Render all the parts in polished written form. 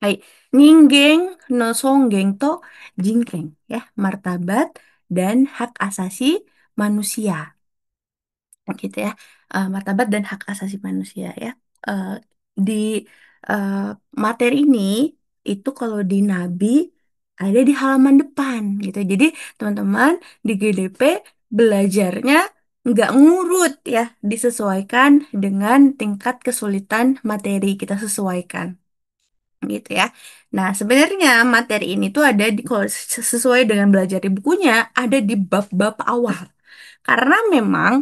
Hai, Ninggeng no Songgeng to Jingkeng ya, martabat dan hak asasi manusia gitu ya. Martabat dan hak asasi manusia ya. Eh, di eh, materi ini itu kalau di Nabi ada di halaman depan gitu. Jadi teman-teman di GDP belajarnya nggak ngurut ya, disesuaikan dengan tingkat kesulitan materi kita sesuaikan gitu ya. Nah, sebenarnya materi ini tuh ada di kalau sesuai dengan belajar di bukunya ada di bab-bab awal. Karena memang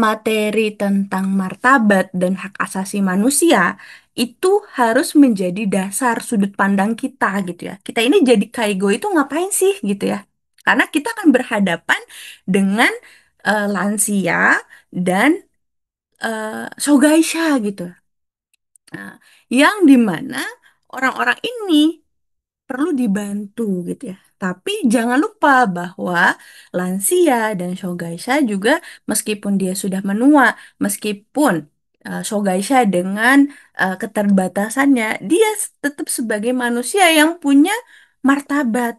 materi tentang martabat dan hak asasi manusia itu harus menjadi dasar sudut pandang kita gitu ya. Kita ini jadi kaigo itu ngapain sih gitu ya? Karena kita akan berhadapan dengan lansia dan shogaisha gitu. Nah, yang dimana orang-orang ini perlu dibantu gitu ya. Tapi jangan lupa bahwa lansia dan Shogaisha juga meskipun dia sudah menua, meskipun Shogaisha dengan keterbatasannya, dia tetap sebagai manusia yang punya martabat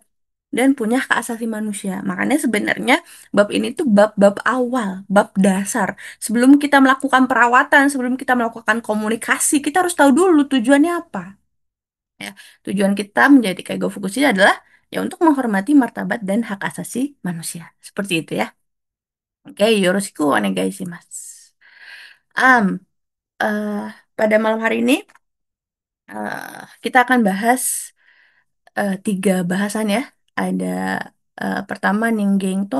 dan punya hak asasi manusia. Makanya sebenarnya bab ini tuh bab-bab awal, bab dasar. Sebelum kita melakukan perawatan, sebelum kita melakukan komunikasi, kita harus tahu dulu tujuannya apa. Ya, tujuan kita menjadi Kaigo Fukushi adalah ya untuk menghormati martabat dan hak asasi manusia. Seperti itu ya. Oke, yoroshiku onegaishimasu. Am, eh, pada malam hari ini kita akan bahas tiga bahasan ya. Ada pertama Ninggeng to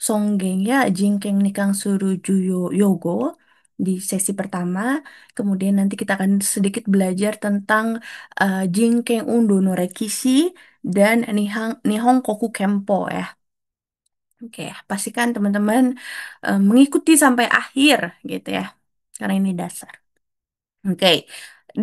Songgeng ya Jingkeng Nikang Suru Juyo Yogo di sesi pertama. Kemudian nanti kita akan sedikit belajar tentang Jingkeng Undo no Rekishi dan Nihon Koku Kempo ya. Oke, pastikan teman-teman mengikuti sampai akhir gitu ya. Karena ini dasar. Oke,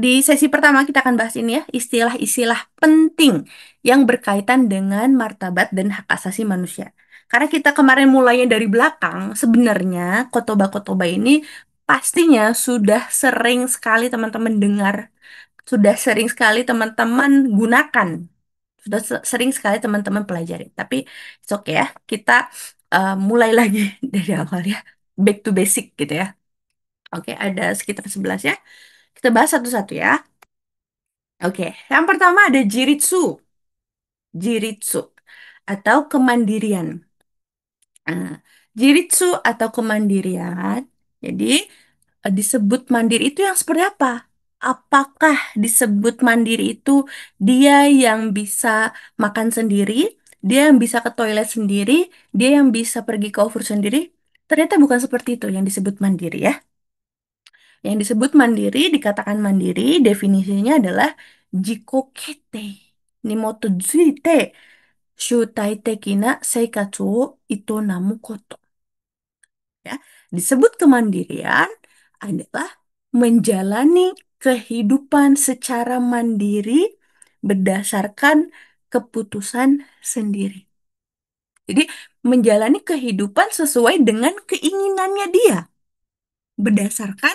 di sesi pertama kita akan bahas ini ya, istilah-istilah penting yang berkaitan dengan martabat dan hak asasi manusia. Karena kita kemarin mulainya dari belakang, sebenarnya kotoba-kotoba ini pastinya sudah sering sekali teman-teman dengar, sudah sering sekali teman-teman gunakan, sudah sering sekali teman-teman pelajari. Tapi it's okay ya, kita mulai lagi dari awal ya, back to basic gitu ya. Oke, ada sekitar 11 ya. Kita bahas satu-satu ya. Oke, yang pertama ada jiritsu. Jiritsu atau kemandirian. Nah, jiritsu atau kemandirian. Jadi disebut mandiri itu yang seperti apa? Apakah disebut mandiri itu dia yang bisa makan sendiri, dia yang bisa ke toilet sendiri, dia yang bisa pergi ke OVR sendiri? Ternyata bukan seperti itu yang disebut mandiri ya. Yang disebut mandiri, dikatakan mandiri, definisinya adalah jikokete, nimoto zuite, shutai tekina seikatsu wo itonamu koto. Ya, disebut kemandirian adalah menjalani kehidupan secara mandiri berdasarkan keputusan sendiri. Jadi, menjalani kehidupan sesuai dengan keinginannya dia, berdasarkan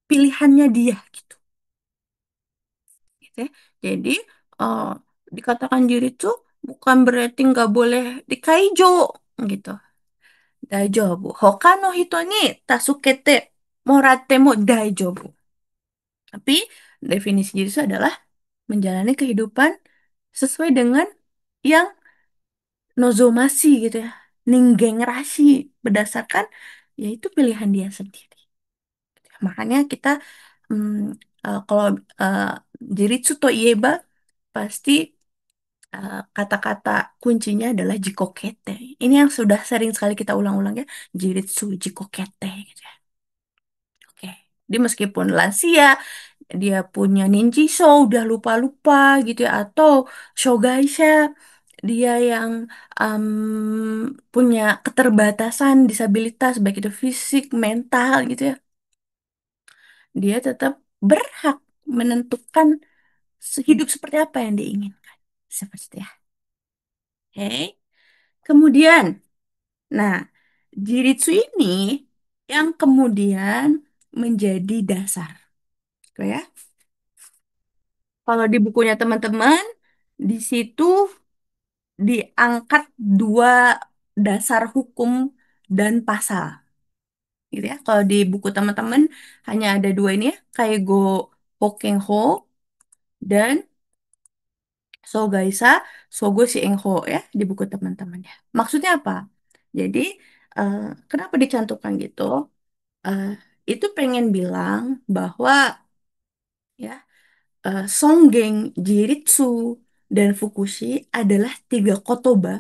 pilihannya dia gitu. Gitu ya. Jadi eh, dikatakan diri itu bukan berarti nggak boleh dikaijo gitu. Daijoubu. Hoka no hito ni tasukete moratte mo daijoubu. Tapi definisi diri itu adalah menjalani kehidupan sesuai dengan yang nozomasi gitu ya. Ninggeng rashi berdasarkan yaitu pilihan dia sendiri. Makanya kita hmm, kalau uh, Jiritsu to Ieba pasti kata-kata kuncinya adalah jikokete. Ini yang sudah sering sekali kita ulang-ulang ya, jiritsu jikokete gitu ya. Oke. Dia meskipun lansia, dia punya ninjitsu udah lupa-lupa gitu ya, atau shogaisha, dia yang punya keterbatasan, disabilitas baik itu fisik, mental gitu ya. Dia tetap berhak menentukan hidup seperti apa yang diinginkan. Seperti itu ya. Oke. Kemudian, nah, jiritsu ini yang kemudian menjadi dasar, gitu ya. Kalau di bukunya teman-teman, di situ diangkat dua dasar hukum dan pasal, gitu ya. Kalau di buku teman-teman hanya ada dua ini ya, Kaigo Hokenho dan Sogaisa Sogo Shienho ya di buku teman-teman ya. Maksudnya apa? Jadi eh, kenapa dicantumkan gitu? Eh, itu pengen bilang bahwa ya Songgeng, Jiritsu, dan Fukushi adalah tiga kotoba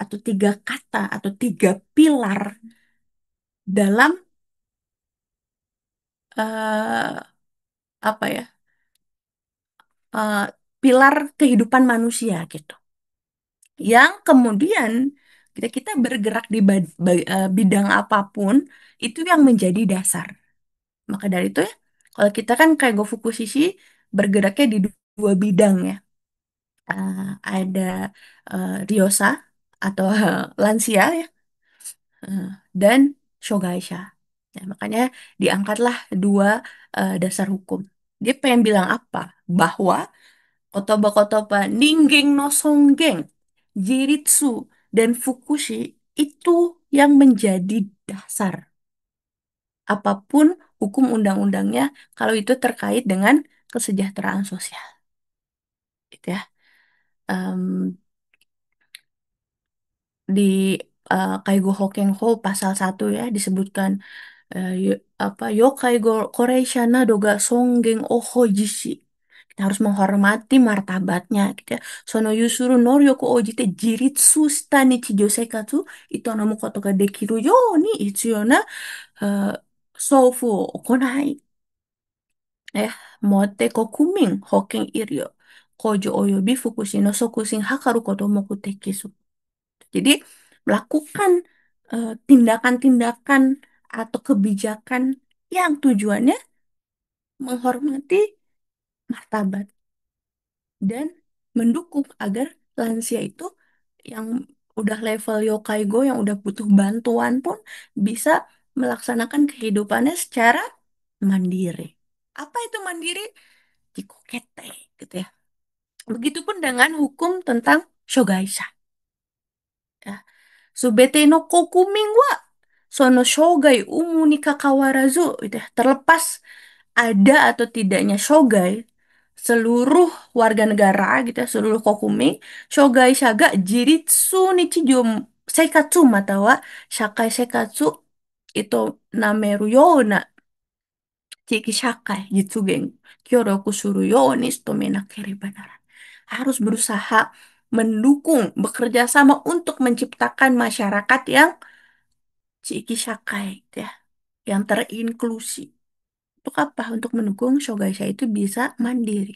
atau tiga kata atau tiga pilar dalam apa ya eh, pilar kehidupan manusia gitu. Yang kemudian kita bergerak di bidang apapun itu yang menjadi dasar. Maka dari itu ya, kalau kita kan kayak Go Fukushi bergeraknya di dua bidang ya. Ada Ryosa atau lansia ya, eh, dan Shogaisha. Nah, makanya diangkatlah dua dasar hukum. Dia pengen bilang apa? Bahwa kotoba-kotoba Ninggeng no Songgeng, Jiritsu, dan Fukushi itu yang menjadi dasar apapun hukum undang-undangnya kalau itu terkait dengan kesejahteraan sosial, gitu ya. Em, di Kaigo Hokenho pasal 1 ya disebutkan apa Yokai Koreisha nado ga Songgeng Oho Jishi. Kita harus menghormati martabatnya gitu ya. Sono yusuru noryoku ojite jiritsu shita nichijou seikatsu ito nomu koto ga dekiru you ni hitsuyou na eh, soufu o okonai. Motte kokumin hoken iryo kojo oyobi fukushi no sokushin hakaru koto mokuteki su. Jadi melakukan tindakan-tindakan atau kebijakan yang tujuannya menghormati martabat dan mendukung agar lansia itu yang udah level Yokaigo yang udah butuh bantuan pun bisa melaksanakan kehidupannya secara mandiri. Apa itu mandiri? Jikokete gitu ya. Begitupun dengan hukum tentang shogaisha. Ya. Subete no kokumin wa sono shogai umu ni kakawarazu gitu ya. Terlepas ada atau tidaknya shogai seluruh warga negara gitu ya, seluruh kokumin shogai shaga jiritsu nichijou seikatsu matawa shakai seikatsu itu nameru yona ciki shakai jitsugen kyoroku suru ni shitome nakerebana nara. Harus berusaha mendukung bekerja sama untuk menciptakan masyarakat yang ciki shakai gitu ya, yang terinklusi. Untuk apa? Untuk mendukung Shogaisha itu bisa mandiri.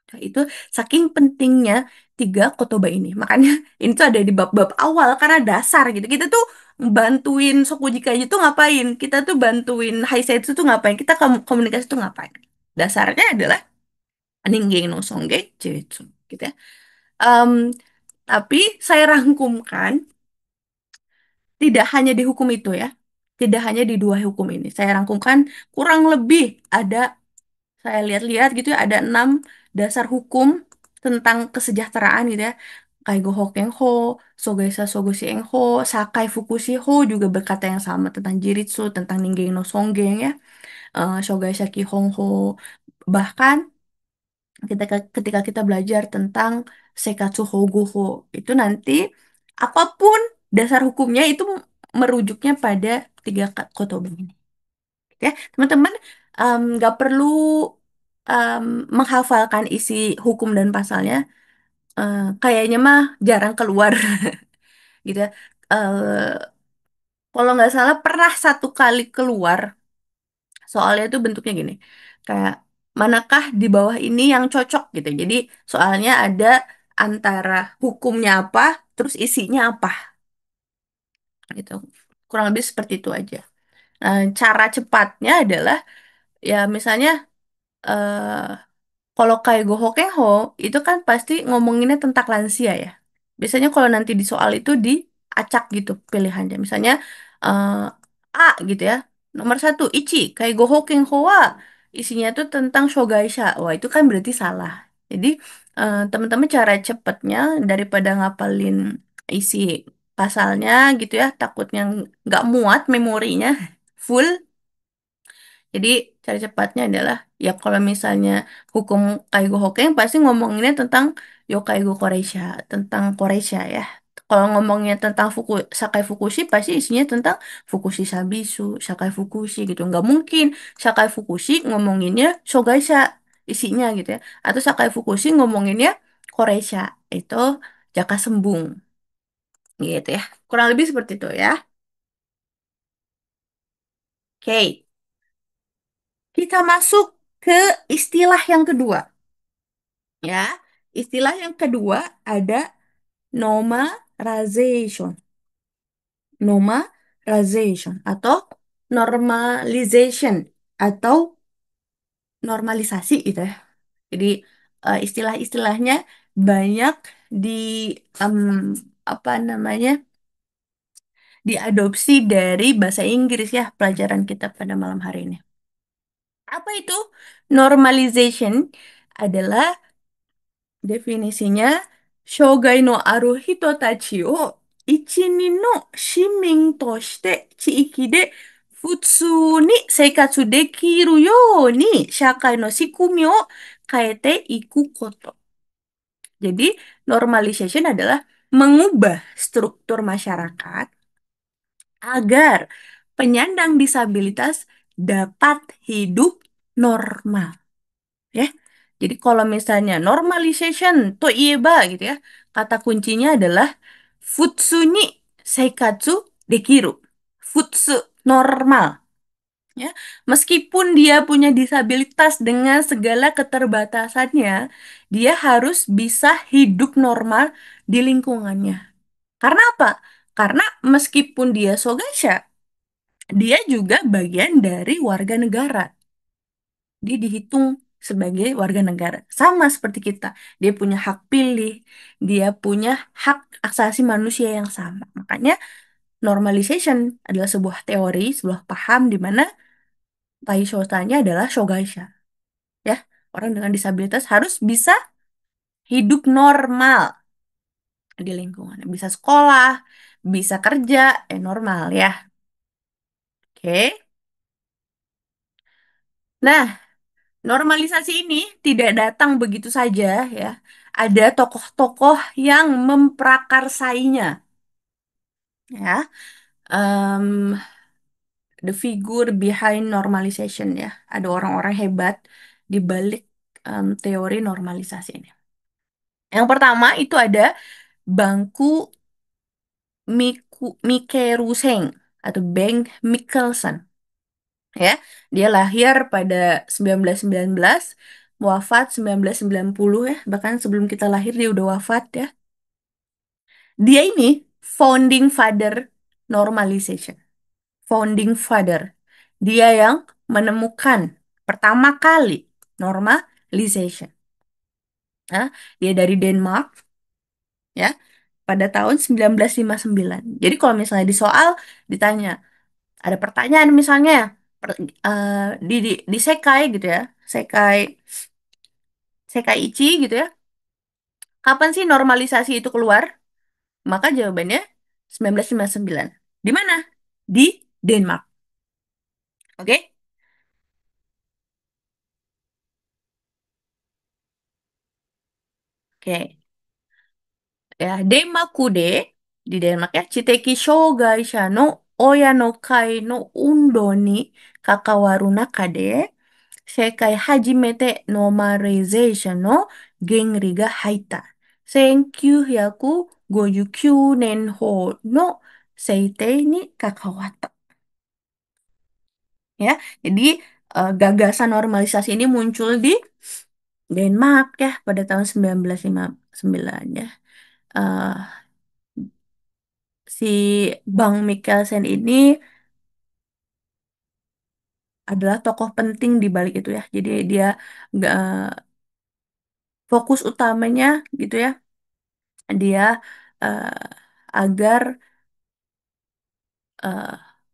Nah, itu saking pentingnya tiga kotoba ini. Makanya ini tuh ada di bab-bab awal karena dasar gitu. Kita tuh bantuin Sokujika aja tuh ngapain? Kita tuh bantuin Haisetsu tuh ngapain? Kita komunikasi tuh ngapain? Dasarnya adalah Ningen no Songge Jitsu gitu ya. Em, tapi saya rangkumkan tidak hanya di hukum itu ya. Tidak hanya di dua hukum ini. Saya rangkumkan kurang lebih ada saya lihat-lihat gitu ya ada 6 dasar hukum tentang kesejahteraan gitu ya. Kaigo Hokenho, Sogaisa Sogoshi Enho, Sakai Fukushi Ho juga berkata yang sama tentang Jiritsu, tentang Ningen no Songgeng ya. Shogaisha Kihonho. Bahkan ketika kita belajar tentang Sekatsu Hogoho, itu nanti apapun dasar hukumnya itu merujuknya pada tiga kotoba ini. Ya, teman-teman nggak perlu em, menghafalkan isi hukum dan pasalnya. Kayaknya mah jarang keluar gitu ya. Eh, Kalau nggak salah pernah satu kali keluar. Soalnya itu bentuknya gini, kayak manakah di bawah ini yang cocok gitu. Jadi soalnya ada antara hukumnya apa, terus isinya apa gitu. Kurang lebih seperti itu aja. Cara cepatnya adalah ya misalnya eh, kalau kayak Go Hokenho itu kan pasti ngomonginnya tentang lansia ya. Biasanya kalau nanti di soal itu diacak gitu pilihannya. Misalnya eh, A gitu ya. Nomor 1, Ichi, kayak Go Hokenho wa isinya tuh tentang Shogaisha. Wah, itu kan berarti salah. Jadi, teman-teman cara cepetnya daripada ngapalin isi pasalnya gitu ya, takutnya nggak muat memorinya full. Jadi cara cepatnya adalah ya kalau misalnya hukum Kaigo Hokeng pasti ngomonginnya tentang Yokaigo Koreisha, tentang Koreisha ya. Kalau ngomongnya tentang Sakai Fukushi pasti isinya tentang Fukushi Sabisu, Sakai Fukushi gitu. Nggak mungkin Sakai Fukushi ngomonginnya Shogaisha isinya gitu ya. Atau Sakai Fukushi ngomonginnya Koreisha, itu Jaka Sembung gitu ya. Kurang lebih seperti itu ya. Oke, kita masuk ke istilah yang kedua. Ya, istilah yang kedua ada nomarization. Nomarization atau normalization atau normalisasi gitu ya. Jadi istilah-istilahnya banyak di em, apa namanya diadopsi dari bahasa Inggris ya pelajaran kita pada malam hari ini. Apa itu normalization? Adalah definisinya, Shogai no aru hito tachi o ichi ni no shimin to shite chiiki de futsuu ni seikatsu dekiru you ni shakai no shikumi o kaete iku koto. Jadi, normalization adalah mengubah struktur masyarakat agar penyandang disabilitas dapat hidup normal. Ya. Jadi kalau misalnya normalization to ieba gitu ya, kata kuncinya adalah futsu ni seikatsu dekiru. Futsu normal ya. Meskipun dia punya disabilitas dengan segala keterbatasannya, dia harus bisa hidup normal di lingkungannya. Karena apa? Karena meskipun dia sogasha, dia juga bagian dari warga negara. Dia dihitung sebagai warga negara. Sama seperti kita. Dia punya hak pilih, dia punya hak asasi manusia yang sama. Makanya normalization adalah sebuah teori, sebuah paham di mana Taishotanya adalah shogaisha. Ya, orang dengan disabilitas harus bisa hidup normal di lingkungan. Bisa sekolah, bisa kerja, normal ya. Oke. Nah, normalisasi ini tidak datang begitu saja ya. Ada tokoh-tokoh yang memprakarsainya ya. Em, the figure behind normalization ya. Ada orang-orang hebat di balik teori normalisasi ini. Yang pertama itu ada Bangku Mikeruseng atau Bengt Mikkelsen ya. Dia lahir pada 1919, wafat 1990 ya. Bahkan sebelum kita lahir dia udah wafat ya. Dia ini founding father normalization. Founding father. Dia yang menemukan pertama kali normalization. Ya. Dia dari Denmark ya pada tahun 1959. Jadi kalau misalnya di soal ditanya, ada pertanyaan misalnya per- eh, di Sekai gitu ya. Sekai Sekai Ichi gitu ya. Kapan sih normalisasi itu keluar? Maka jawabannya 1959. Di mana? Di Denmark. Oke? Oke. Ya, Denmakude di Denmark ya. Chiteki Shogaisha no Oya no Kai no Undo ni kakawaru nakade Sekai hajimete normalization no genri ga haita. 1959年法の制定に関わった。Ya, jadi gagasan normalisasi ini muncul di Denmark ya pada tahun 1959 ya. Eh, si Bang Mikkelsen ini adalah tokoh penting di balik itu ya. Jadi dia nggak fokus utamanya gitu ya. Dia agar eh,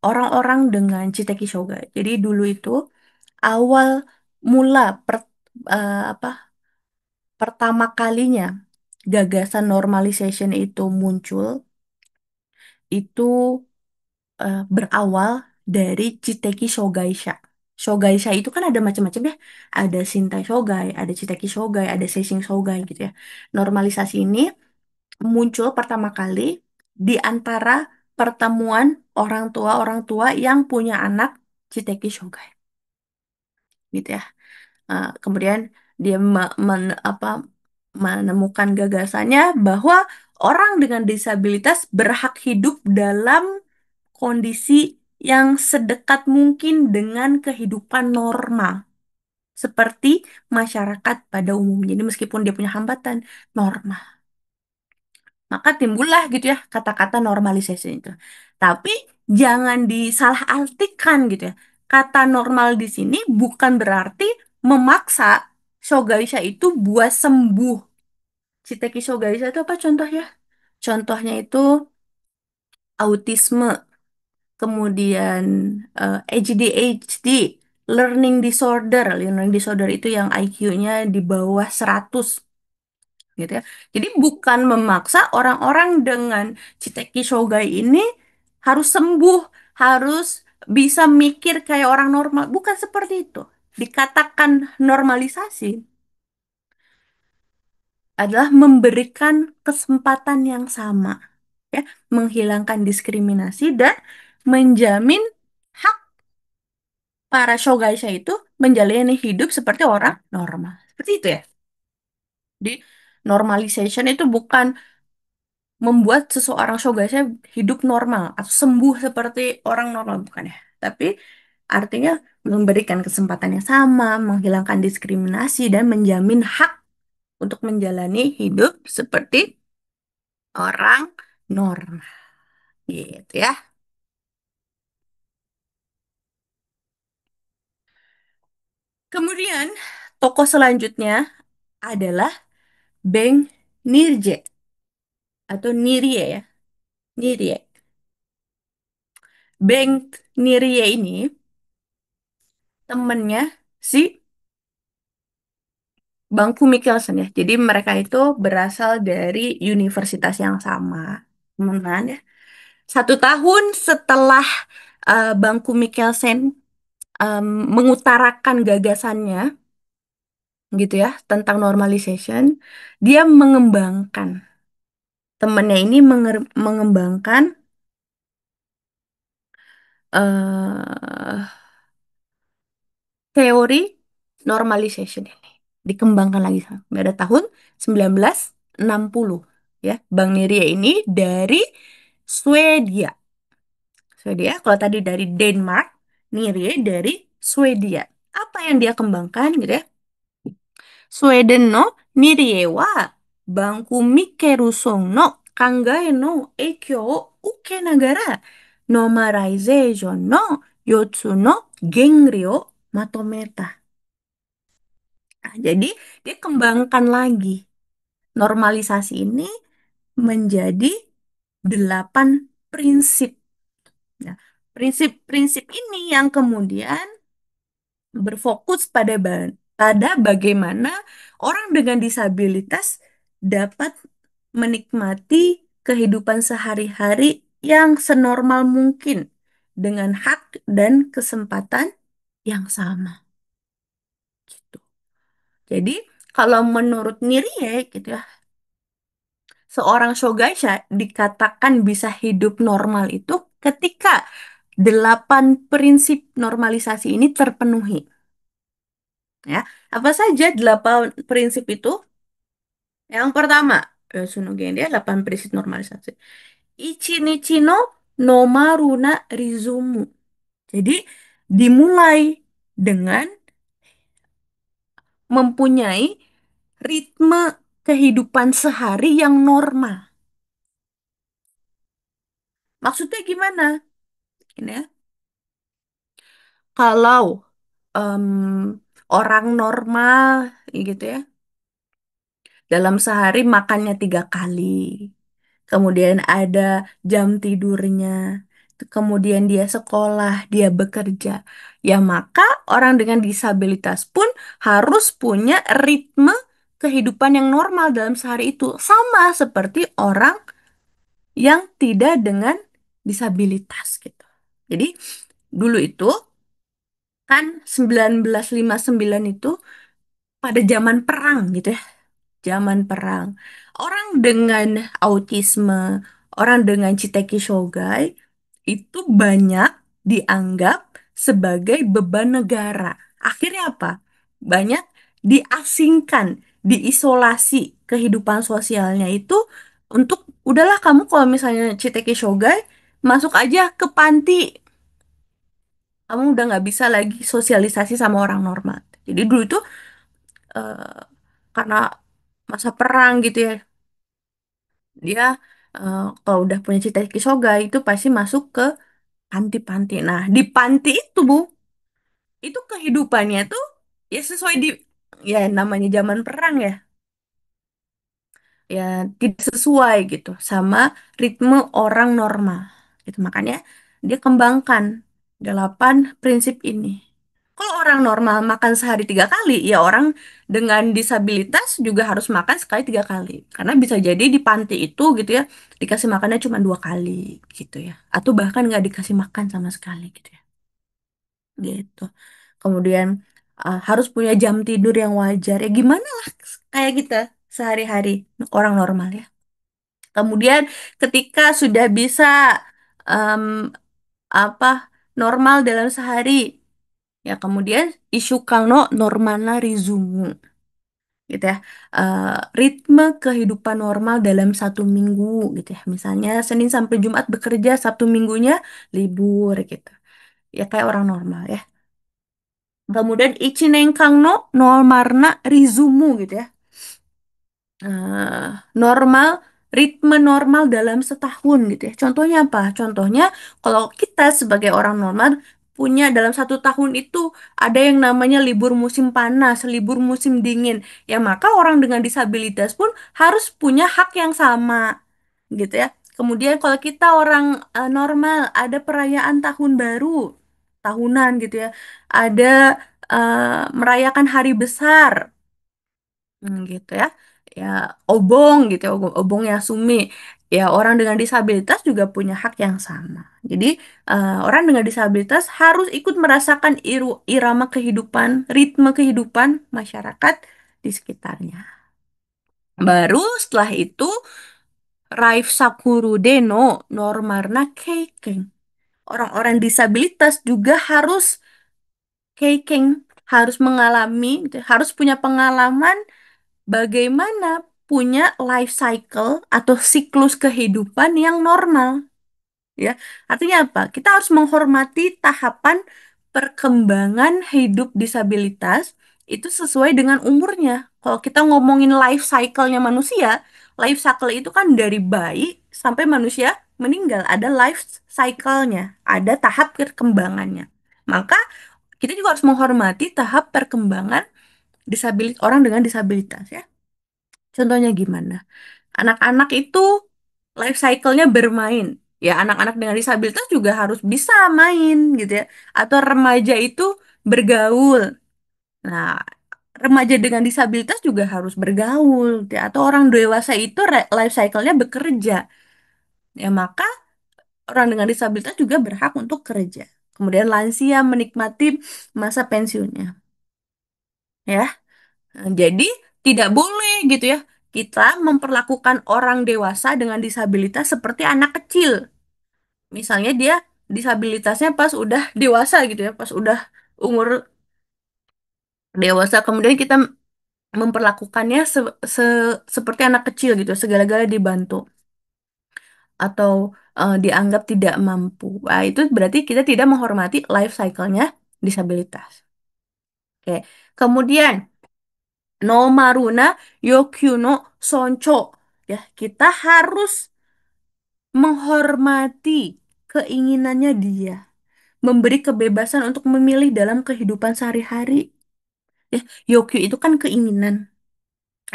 orang-orang dengan Chiteki Shoga. Jadi dulu itu awal mula apa pertama kalinya gagasan normalization itu muncul itu berawal dari Chiteki Shogaisha. Shogaisha itu kan ada macam-macam ya. Ada Shintai Shogai, ada Chiteki Shogai, ada Seishin Shogai gitu ya. Normalisasi ini muncul pertama kali di antara pertemuan orang tua yang punya anak Chiteki Shogai gitu ya. Kemudian dia menemukan gagasannya bahwa orang dengan disabilitas berhak hidup dalam kondisi yang sedekat mungkin dengan kehidupan normal, seperti masyarakat pada umumnya. Jadi meskipun dia punya hambatan, normal. Maka timbullah gitu ya kata-kata normalisasi itu. Tapi jangan disalahartikan gitu ya. Kata normal di sini bukan berarti memaksa Shogaisha itu buat sembuh. Shiteki Shogaisha itu apa contohnya? Contohnya itu autisme, kemudian ADHD, learning disorder itu yang IQ-nya di bawah 100 gitu ya. Jadi bukan memaksa orang-orang dengan Chiteki Shogai ini harus sembuh, harus bisa mikir kayak orang normal. Bukan seperti itu. Dikatakan normalisasi adalah memberikan kesempatan yang sama, ya, menghilangkan diskriminasi dan menjamin hak para shogaisha itu menjalani hidup seperti orang normal. Seperti itu ya. Jadi normalization itu bukan membuat seseorang shogaisha hidup normal atau sembuh seperti orang normal, bukan ya. Tapi artinya memberikan kesempatan yang sama, menghilangkan diskriminasi dan menjamin hak untuk menjalani hidup seperti orang normal gitu ya. Kemudian tokoh selanjutnya adalah Beng Nirje atau Nirie ya. Nirie. Beng Nirie ini temennya si Bangku Mikkelsen ya. Jadi mereka itu berasal dari universitas yang sama. Temenan ya. 1 tahun setelah Bangku Mikkelsen em, mengutarakan gagasannya gitu ya tentang normalization, dia mengembangkan temennya ini mengembangkan eh teori normalization ini. Dikembangkan lagi pada tahun 1960 ya. Bang Niria ini dari Swedia. Swedia, kalau tadi dari Denmark, Niria dari Swedia. Apa yang dia kembangkan gitu ya? Sweden no Nirie wa Banku Mikeru Song no Kangae no Eikyo o Uke Nagara Normalization no Yotsu no Gengri o Matometa. Nah, jadi dia kembangkan lagi normalisasi ini menjadi 8 prinsip. Nah, prinsip-prinsip ini yang kemudian berfokus pada bagaimana orang dengan disabilitas dapat menikmati kehidupan sehari-hari yang senormal mungkin dengan hak dan kesempatan yang sama gitu. Jadi kalau menurut Nirie gitu ya, seorang shogaisha dikatakan bisa hidup normal itu ketika 8 prinsip normalisasi ini terpenuhi. Ya, apa saja 8 prinsip itu? Yang pertama, Sunogen dia 8 prinsip normalisasi. Ichinichi no nomaru na rizumu. Jadi dimulai dengan mempunyai ritme kehidupan sehari yang normal. Maksudnya gimana? Ini ya. Kalau em, orang normal gitu ya, dalam sehari makannya 3 kali. Kemudian ada jam tidurnya. kemudian dia sekolah, dia bekerja, ya maka orang dengan disabilitas pun harus punya ritme kehidupan yang normal dalam sehari itu, sama seperti orang yang tidak dengan disabilitas gitu. Jadi dulu itu kan 1959 itu pada zaman perang gitu ya, zaman perang. Orang dengan autisme, orang dengan Chiteki Shogai itu banyak dianggap sebagai beban negara. Akhirnya apa? Banyak diasingkan, diisolasi kehidupan sosialnya itu untuk udahlah kamu kalau misalnya Chiteki Shogai masuk aja ke panti. Kamu udah nggak bisa lagi sosialisasi sama orang normal. Jadi dulu itu eh, karena masa perang gitu ya, dia kalau udah punya cita kisoga itu pasti masuk ke panti-panti. Nah, di panti itu, Bu, itu kehidupannya tuh ya sesuai di ya namanya zaman perang ya, ya tidak sesuai gitu sama ritme orang normal. Gitu. Makanya dia kembangkan 8 prinsip ini. Kalau orang normal makan sehari 3 kali, ya orang dengan disabilitas juga harus makan sekali 3 kali. Karena bisa jadi di panti itu gitu ya, dikasih makannya cuma 2 kali gitu ya. Atau bahkan nggak dikasih makan sama sekali gitu ya. Gitu. Kemudian harus punya jam tidur yang wajar. Ya gimana lah kayak kita sehari-hari orang normal ya. Kemudian ketika sudah bisa em, apa normal dalam sehari, ya, kemudian isu kangno normana rizumu gitu ya. Eh, Ritme kehidupan normal dalam 1 minggu gitu ya. Misalnya Senin sampai Jumat bekerja, Sabtu Minggunya libur gitu. Ya kayak orang normal ya. Kemudian ichineng kangno normarna rizumu gitu ya. eh, Normal, ritme normal dalam setahun gitu ya. Contohnya apa? Contohnya kalau kita sebagai orang normal punya dalam 1 tahun itu ada yang namanya libur musim panas, libur musim dingin. Ya maka orang dengan disabilitas pun harus punya hak yang sama gitu ya. Kemudian kalau kita orang normal ada perayaan tahun baru, tahunan gitu ya. Ada merayakan hari besar. Gitu ya. Ya, obong gitu ya, obong ya sumi. Ya, orang dengan disabilitas juga punya hak yang sama. Jadi, orang dengan disabilitas harus ikut merasakan irama kehidupan, ritme kehidupan masyarakat di sekitarnya. Baru setelah itu, Raif Sakuru Deno, Normarna Keiken. Orang-orang disabilitas juga harus Keiken, harus mengalami, gitu, harus punya pengalaman bagaimana punya life cycle atau siklus kehidupan yang normal, ya. Artinya apa? Kita harus menghormati tahapan perkembangan hidup disabilitas itu sesuai dengan umurnya. Kalau kita ngomongin life cycle-nya manusia, life cycle itu kan dari bayi sampai manusia meninggal, ada life cycle-nya, ada tahap perkembangannya. Maka kita juga harus menghormati tahap perkembangan orang dengan disabilitas ya. Contohnya gimana? Anak-anak itu life cycle-nya bermain. Ya, anak-anak dengan disabilitas juga harus bisa main gitu ya. Atau remaja itu bergaul. Nah, remaja dengan disabilitas juga harus bergaul gitu ya. Atau orang dewasa itu life cycle-nya bekerja. Ya, maka orang dengan disabilitas juga berhak untuk kerja. Kemudian lansia menikmati masa pensiunnya. Ya, nah, jadi tidak boleh gitu ya. Kita memperlakukan orang dewasa dengan disabilitas seperti anak kecil. Misalnya dia disabilitasnya pas udah dewasa gitu ya, pas udah umur dewasa, kemudian kita memperlakukannya seperti anak kecil gitu, segala-gala dibantu atau dianggap tidak mampu. Nah, itu berarti kita tidak menghormati life cycle-nya disabilitas. Oke. Kemudian no maruna yokyu no soncho. Ya, kita harus menghormati keinginannya dia, memberi kebebasan untuk memilih dalam kehidupan sehari-hari. Ya, Yokyu itu kan keinginan.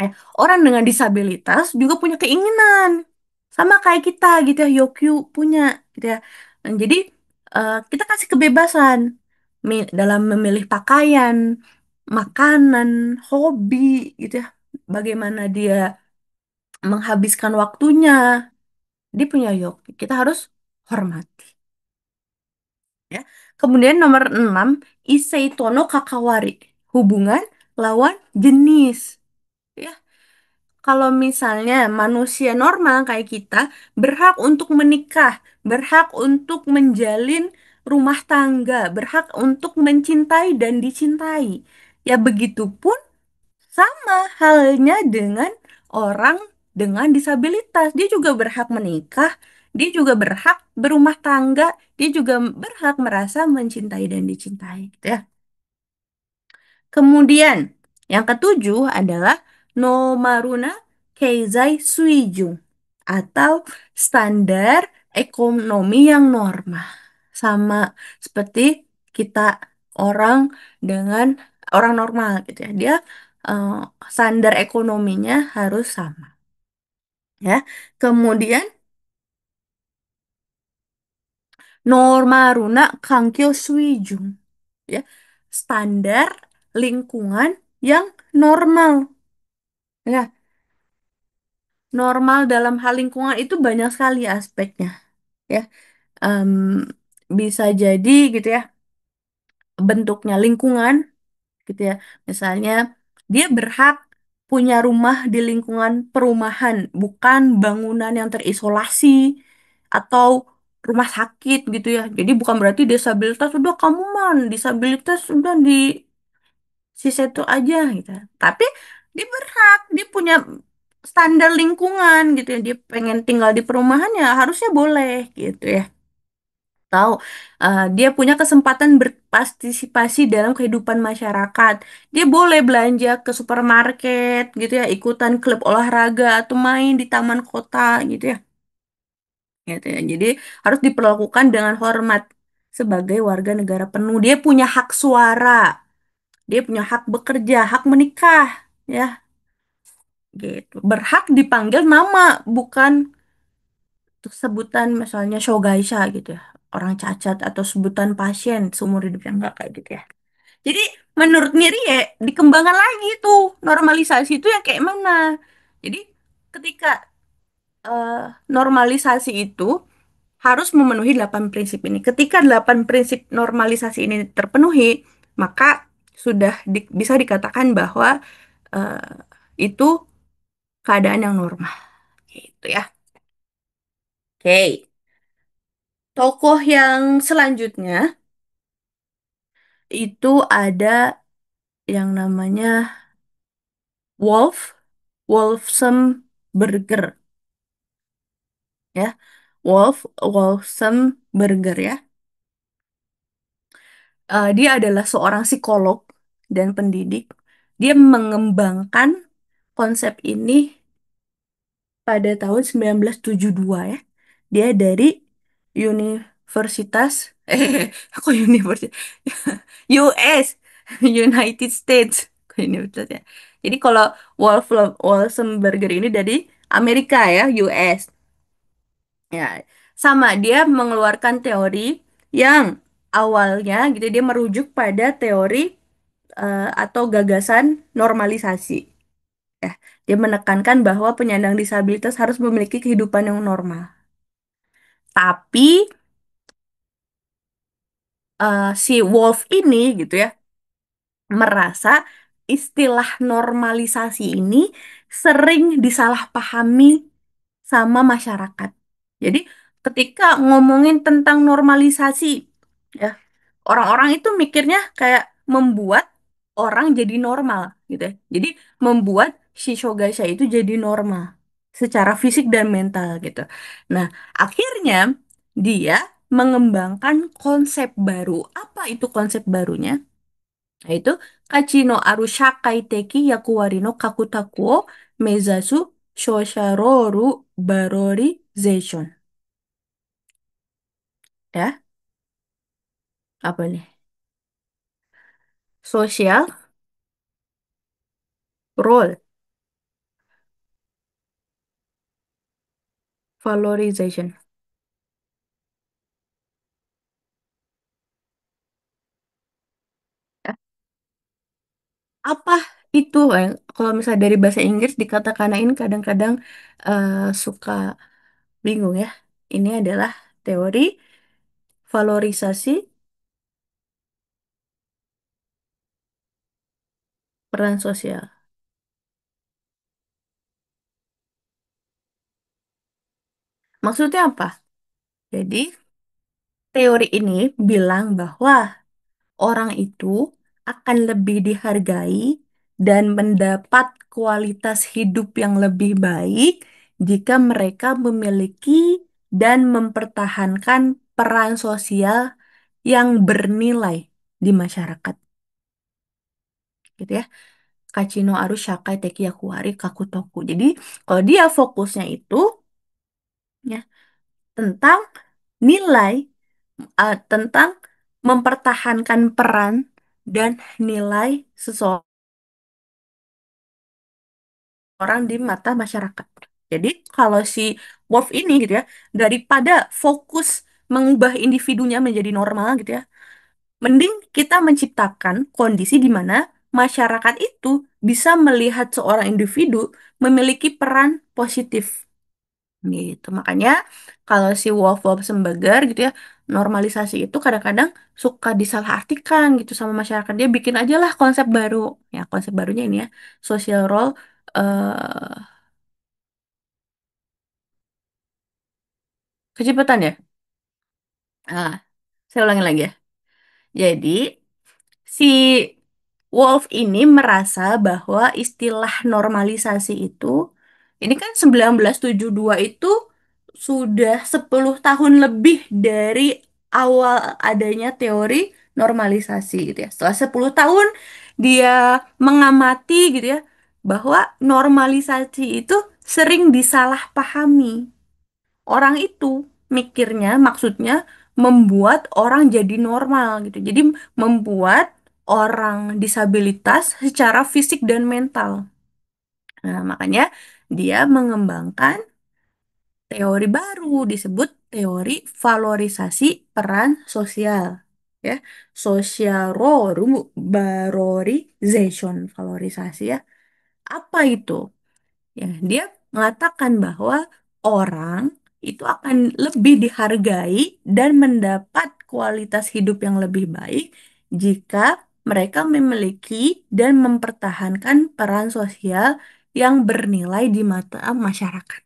Eh, Orang dengan disabilitas juga punya keinginan. Sama kayak kita gitu ya, Yokyu punya gitu ya. Jadi kita kasih kebebasan dalam memilih pakaian, makanan, hobi gitu ya. Bagaimana dia menghabiskan waktunya. Dia punya yoke. Kita harus hormati ya. Kemudian nomor 6, Issei Tono Kakawari. Hubungan lawan jenis. Ya, kalau misalnya manusia normal kayak kita berhak untuk menikah, berhak untuk menjalin rumah tangga, berhak untuk mencintai dan dicintai. Ya begitupun sama halnya dengan orang dengan disabilitas. Dia juga berhak menikah, dia juga berhak berumah tangga, dia juga berhak merasa mencintai dan dicintai, gitu ya. Kemudian, yang ketujuh adalah no maruna keizai suijung atau standar ekonomi yang normal. Sama seperti kita orang dengan orang normal gitu ya. Dia eh, standar ekonominya harus sama ya. Kemudian norma runa kankyo suijung ya. Standar lingkungan yang normal. Ya, normal dalam hal lingkungan itu banyak sekali aspeknya ya. Em, Bisa jadi gitu ya, bentuknya lingkungan gitu ya. Misalnya dia berhak punya rumah di lingkungan perumahan, bukan bangunan yang terisolasi atau rumah sakit gitu ya. Jadi bukan berarti disabilitas udah kamu man, disabilitas udah di sisa itu aja gitu. Tapi dia berhak, dia punya standar lingkungan gitu ya. Dia pengen tinggal di perumahan ya harusnya boleh gitu ya. Tahu, dia punya kesempatan berpartisipasi dalam kehidupan masyarakat. Dia boleh belanja ke supermarket gitu ya, ikutan klub olahraga atau main di taman kota gitu ya. Gitu ya. Jadi harus diperlakukan dengan hormat sebagai warga negara penuh. Dia punya hak suara, dia punya hak bekerja, hak menikah, ya, gitu. Berhak dipanggil nama, bukan sebutan misalnya shogaisha gitu ya. Orang cacat atau sebutan pasien seumur hidupnya enggak kayak gitu ya. Jadi menurut Miri ya dikembangkan lagi tuh normalisasi itu yang kayak mana. Jadi ketika eh, normalisasi itu harus memenuhi 8 prinsip ini. Ketika 8 prinsip normalisasi ini terpenuhi, maka sudah bisa dikatakan bahwa eh, itu keadaan yang normal. Gitu ya. Oke. Tokoh yang selanjutnya itu ada yang namanya Wolf, Wolfsenberger ya. Wolfsenberger ya. Dia adalah seorang psikolog dan pendidik. Dia mengembangkan konsep ini pada tahun 1972 ya. Dia dari Universitas kok Universitas US United States kok Universitas ya. Jadi kalau Wolfenberger ini dari Amerika ya, US. Ya, sama dia mengeluarkan teori yang awalnya gitu dia merujuk pada teori atau gagasan normalisasi. Ya, dia menekankan bahwa penyandang disabilitas harus memiliki kehidupan yang normal. Tapi si Wolf ini gitu ya merasa istilah normalisasi ini sering disalahpahami sama masyarakat. Jadi ketika ngomongin tentang normalisasi, ya orang-orang itu mikirnya kayak membuat orang jadi normal gitu ya. Jadi membuat si Shogaisha itu jadi normal secara fisik dan mental gitu. Nah, akhirnya dia mengembangkan konsep baru. Apa itu konsep barunya? Yaitu Kachino Arushakai Teki Yakuwari no Kakutaku o Mezasu Shosharoru Valorization. Ya, apa nih? Social role valorization. Apa itu? Kalau misalnya dari bahasa Inggris dikata-katain kadang-kadang eh, suka bingung ya. Ini adalah teori valorisasi peran sosial. Maksudnya apa? Jadi, teori ini bilang bahwa orang itu akan lebih dihargai dan mendapat kualitas hidup yang lebih baik jika mereka memiliki dan mempertahankan peran sosial yang bernilai di masyarakat, gitu ya. Kachino Aru Shakai Teki Yakuwari Kakutoku. Jadi, kalau dia fokusnya itu ya tentang nilai, tentang mempertahankan peran dan nilai seseorang di mata masyarakat. Jadi kalau si Wolf ini gitu ya, daripada fokus mengubah individunya menjadi normal gitu ya, mending kita menciptakan kondisi di mana masyarakat itu bisa melihat seorang individu memiliki peran positif gitu. Makanya kalau si Wolf Sembeger gitu ya, normalisasi itu kadang-kadang suka disalahartikan gitu sama masyarakat. Dia bikin aja lah konsep baru. Ya, konsep barunya ini ya, social role kecepatan ya. Ah, saya ulangin lagi ya. Jadi, si Wolf ini merasa bahwa istilah normalisasi itu, ini kan 1972 itu sudah 10 tahun lebih dari awal adanya teori normalisasi gitu ya. Setelah 10 tahun dia mengamati gitu ya, bahwa normalisasi itu sering disalahpahami. Orang itu mikirnya maksudnya membuat orang jadi normal gitu. Jadi membuat orang disabilitas secara fisik dan mental. Nah, makanya dia mengembangkan teori baru disebut teori valorisasi peran sosial. Ya, social role valorization, valorisasi ya. Apa itu? Ya, dia mengatakan bahwa orang itu akan lebih dihargai dan mendapat kualitas hidup yang lebih baik jika mereka memiliki dan mempertahankan peran sosial yang bernilai di mata masyarakat.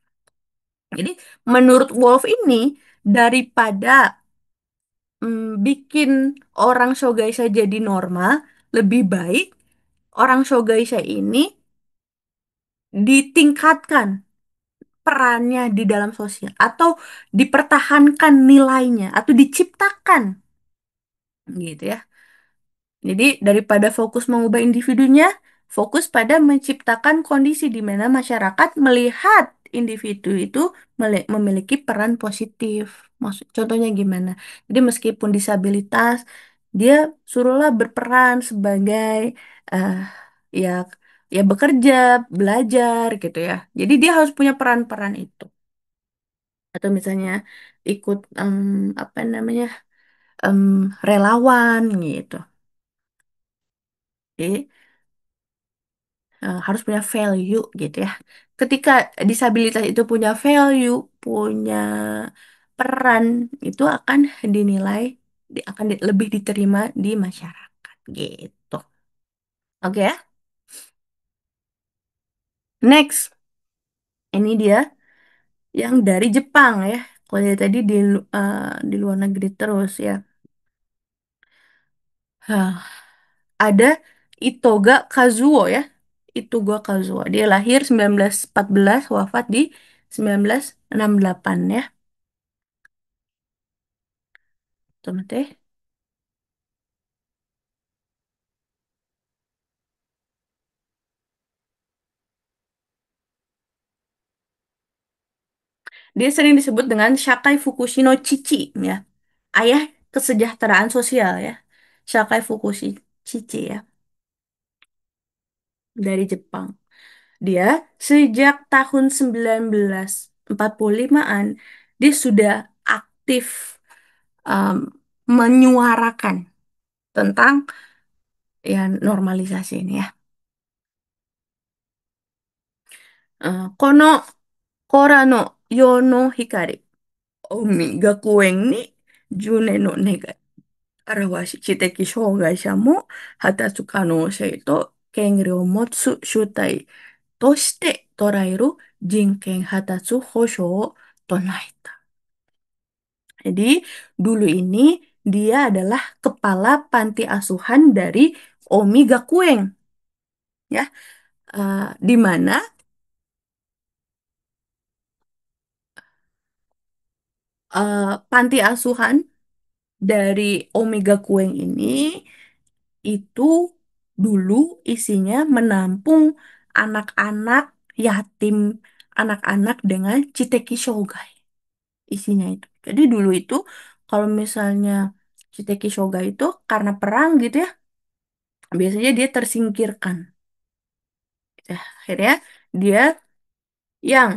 Jadi, menurut Wolf ini, daripada bikin orang Shogaisha jadi normal, lebih baik orang Shogaisha ini ditingkatkan perannya di dalam sosial atau dipertahankan nilainya atau diciptakan gitu ya. Jadi daripada fokus mengubah individunya, fokus pada menciptakan kondisi di mana masyarakat melihat individu itu memiliki peran positif. Maksud contohnya gimana? Jadi meskipun disabilitas, dia suruhlah berperan sebagai eh ya ya bekerja, belajar gitu ya. Jadi dia harus punya peran-peran itu. Atau misalnya ikut apa namanya em, relawan gitu. Jadi harus punya value gitu ya. Ketika disabilitas itu punya value, punya peran, itu akan dinilai, lebih diterima di masyarakat gitu. Oke ya. Next, ini dia yang dari Jepang ya. Kalau dari tadi di luar negeri terus ya. Hah, ada Itoga Kazuo ya. Itoga Kazuo. Dia lahir 1914, wafat di 1968 ya. Tuh, teh. Dia sering disebut dengan Shakai Fukushino Chichi ya. Ayah kesejahteraan sosial ya. Shakai Fukushi Chichi ya, dari Jepang. Dia sejak tahun 1945-an dia sudah aktif um, menyuarakan tentang ya normalisasi ini ya. kono kora no yo no hikari, Omi Gakuen ni June no Negai. 表し、知的障害者も果たす可能性と権利を持つ主体として捉える人権果たす保障を唱えた。Jadi, dulu ini dia adalah kepala panti asuhan dari Omi Gakueng, ya. Di mana panti asuhan dari Omi Gakueng ini itu dulu isinya menampung anak-anak yatim, anak-anak dengan Chiteki Shogai. Isinya itu. Jadi dulu itu kalau misalnya Chiteki Shogai itu karena perang gitu ya, biasanya dia tersingkirkan. Ya, akhirnya dia yang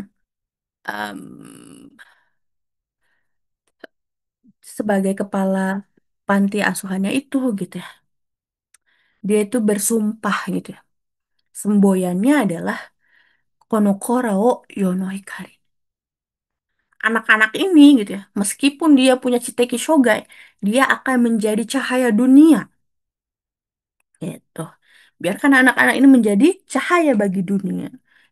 em, sebagai kepala panti asuhannya itu gitu ya. Dia itu bersumpah gitu ya. Semboyannya adalah Konokora wo Yono Hikari. Anak-anak ini gitu ya, meskipun dia punya Chiteki Shogai, dia akan menjadi cahaya dunia gitu. Biarkan anak-anak ini menjadi cahaya bagi dunia.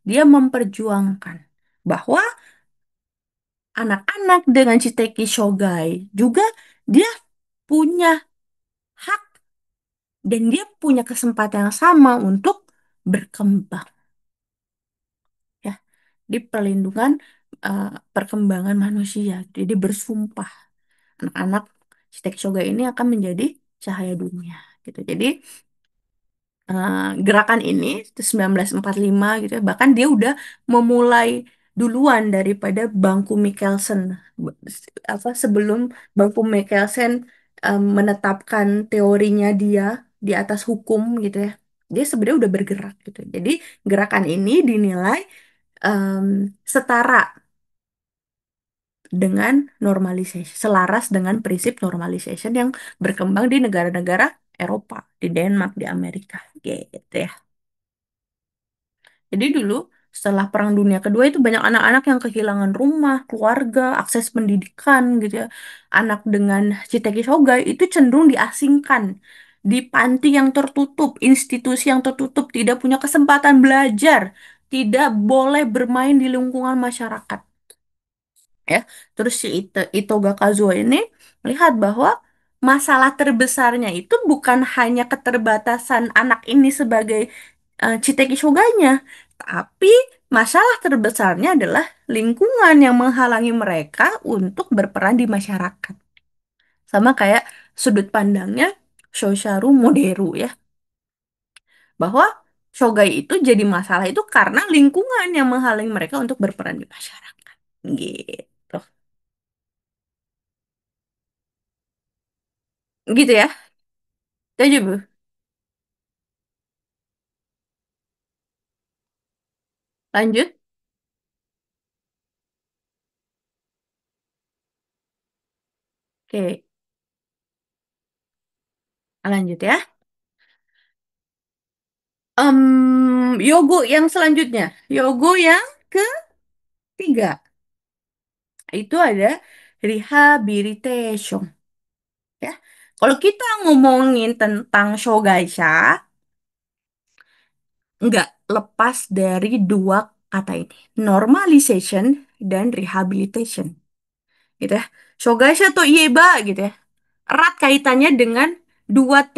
Dia memperjuangkan bahwa anak-anak dengan Chiteki Shogai juga dia punya hak dan dia punya kesempatan yang sama untuk berkembang ya di perlindungan eh, perkembangan manusia. Jadi bersumpah anak-anak Shitek Shoga ini akan menjadi cahaya dunia gitu. Jadi gerakan ini itu 1945 gitu ya. Bahkan dia udah memulai duluan daripada Bangku Mikkelsen. Apa sebelum Bangku Mikkelsen menetapkan teorinya dia di atas hukum gitu ya. Dia sebenarnya udah bergerak gitu. Jadi gerakan ini dinilai em, setara dengan normalization, selaras dengan prinsip normalization yang berkembang di negara-negara Eropa, di Denmark, di Amerika, gitu ya. Jadi dulu setelah Perang Dunia Kedua itu banyak anak-anak yang kehilangan rumah, keluarga, akses pendidikan gitu ya. Anak dengan Shiteki Sogai itu cenderung diasingkan di panti yang tertutup, institusi yang tertutup, tidak punya kesempatan belajar, tidak boleh bermain di lingkungan masyarakat. Ya. Terus si Itoga Kazuo ini melihat bahwa masalah terbesarnya itu bukan hanya keterbatasan anak ini sebagai Chiteki Shoganya, tapi masalah terbesarnya adalah lingkungan yang menghalangi mereka untuk berperan di masyarakat. Sama kayak sudut pandangnya Shosharu Moderu ya, bahwa Shogai itu jadi masalah itu karena lingkungan yang menghalangi mereka untuk berperan di masyarakat. Gitu. Gitu ya. Setuju, Bu. Lanjut. Oke, lanjut ya. Yogo yang selanjutnya. Yogo yang ketiga. Itu ada rehabilitation. Ya. Kalau kita ngomongin tentang Shogaisha, nggak lepas dari dua kata ini. Normalization dan rehabilitation. Gitu ya. Shogaisha to ieba gitu ya. Erat kaitannya dengan dua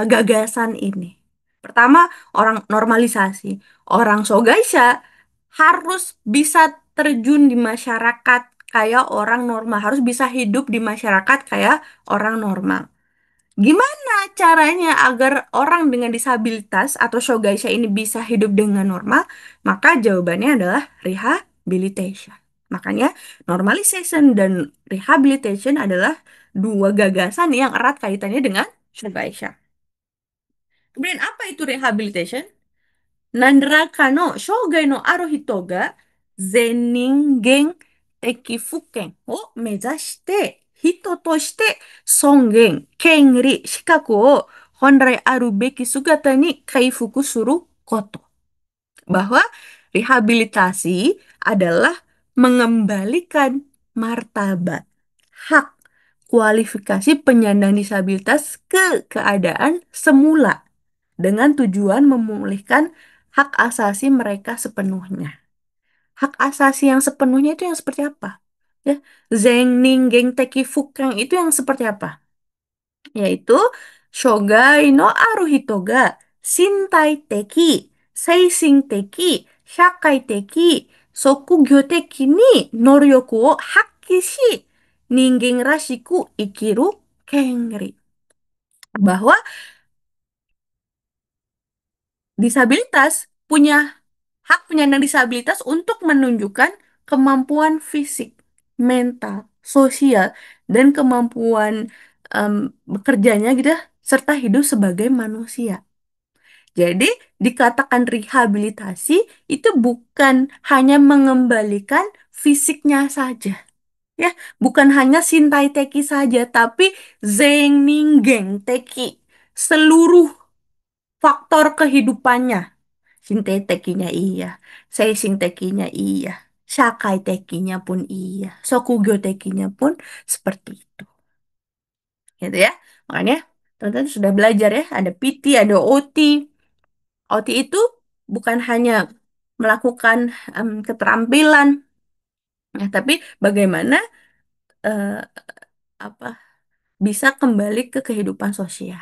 gagasan ini. Pertama, orang normalisasi. Orang Sogaisha harus bisa terjun di masyarakat kayak orang normal, harus bisa hidup di masyarakat kayak orang normal. Gimana caranya agar orang dengan disabilitas atau Shogaisha ini bisa hidup dengan normal? Maka jawabannya adalah rehabilitation. Makanya normalization dan rehabilitation adalah dua gagasan yang erat kaitannya dengan Shogaisha. Kemudian apa itu rehabilitation? Nandraka no shogai no aru hito ga zeningen tekifuken o mezashite hito to shite songen, kenri, shikaku o honrai aru beki sugata ni kaifuku suru koto. Bahwa Rehabilitasi adalah mengembalikan martabat, hak, kualifikasi penyandang disabilitas ke keadaan semula dengan tujuan memulihkan hak asasi mereka sepenuhnya. Hak asasi yang sepenuhnya itu yang seperti apa? Ya, Zeng Ning Geng Teki Fukeng itu yang seperti apa? Yaitu Shogai no Aruhitoga, Shintai Teki, Seising Teki, Shakai Teki, Sokugyo Teki ni Noryoku wo Hakki shi, Ningen Rashiku Ikiru Kengri. Bahwa disabilitas punya hak penyandang disabilitas untuk menunjukkan kemampuan fisik, mental, sosial, dan kemampuan bekerjanya gitu ya, serta hidup sebagai manusia. Jadi, dikatakan rehabilitasi itu bukan hanya mengembalikan fisiknya saja, ya, bukan hanya Shintai Teki saja, tapi Zengning Teki, seluruh faktor kehidupannya. Shintetekinya iya, Seishintekinya iya, Shakai tekinya pun iya, Sokugyo tekinya pun seperti itu. Gitu ya. Makanya teman-teman sudah belajar ya, ada PT, ada OT. OT itu bukan hanya melakukan keterampilan, ya, tapi bagaimana eh, apa bisa kembali ke kehidupan sosial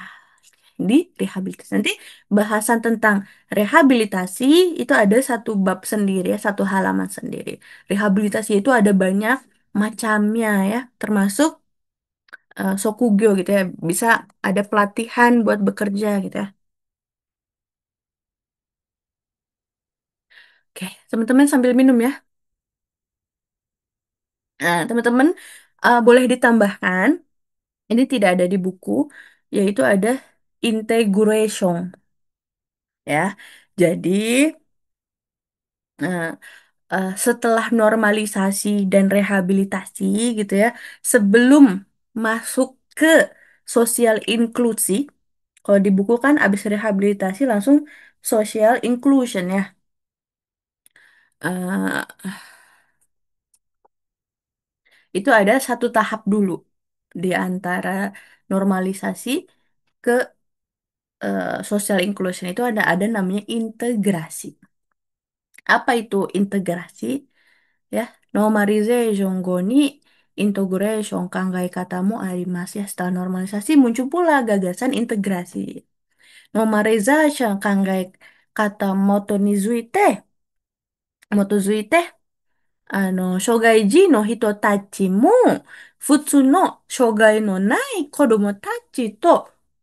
di rehabilitasi. Nanti bahasan tentang rehabilitasi itu ada satu bab sendiri ya, satu halaman sendiri. Rehabilitasi itu ada banyak macamnya ya, termasuk Sokugyo gitu ya. Bisa ada pelatihan buat bekerja gitu ya. Oke, teman-teman sambil minum ya. Nah, teman-teman boleh ditambahkan, ini tidak ada di buku, yaitu ada integration ya. Jadi eh, setelah normalisasi dan rehabilitasi gitu ya, sebelum masuk ke sosial inklusi, kalau di buku kan abis rehabilitasi langsung social inclusion ya. Eh, itu ada satu tahap dulu di antara normalisasi ke social inclusion itu ada namanya integrasi. Apa itu integrasi? Ya, normalization go ni integration kangai katamu arimasu ya. Setelah normalisasi muncul pula gagasan integrasi. Normalization kangai kata moto ni zuite, moto zuite, shogaiji no hito tachi mo futsu no shogai no nai kodomo tachi to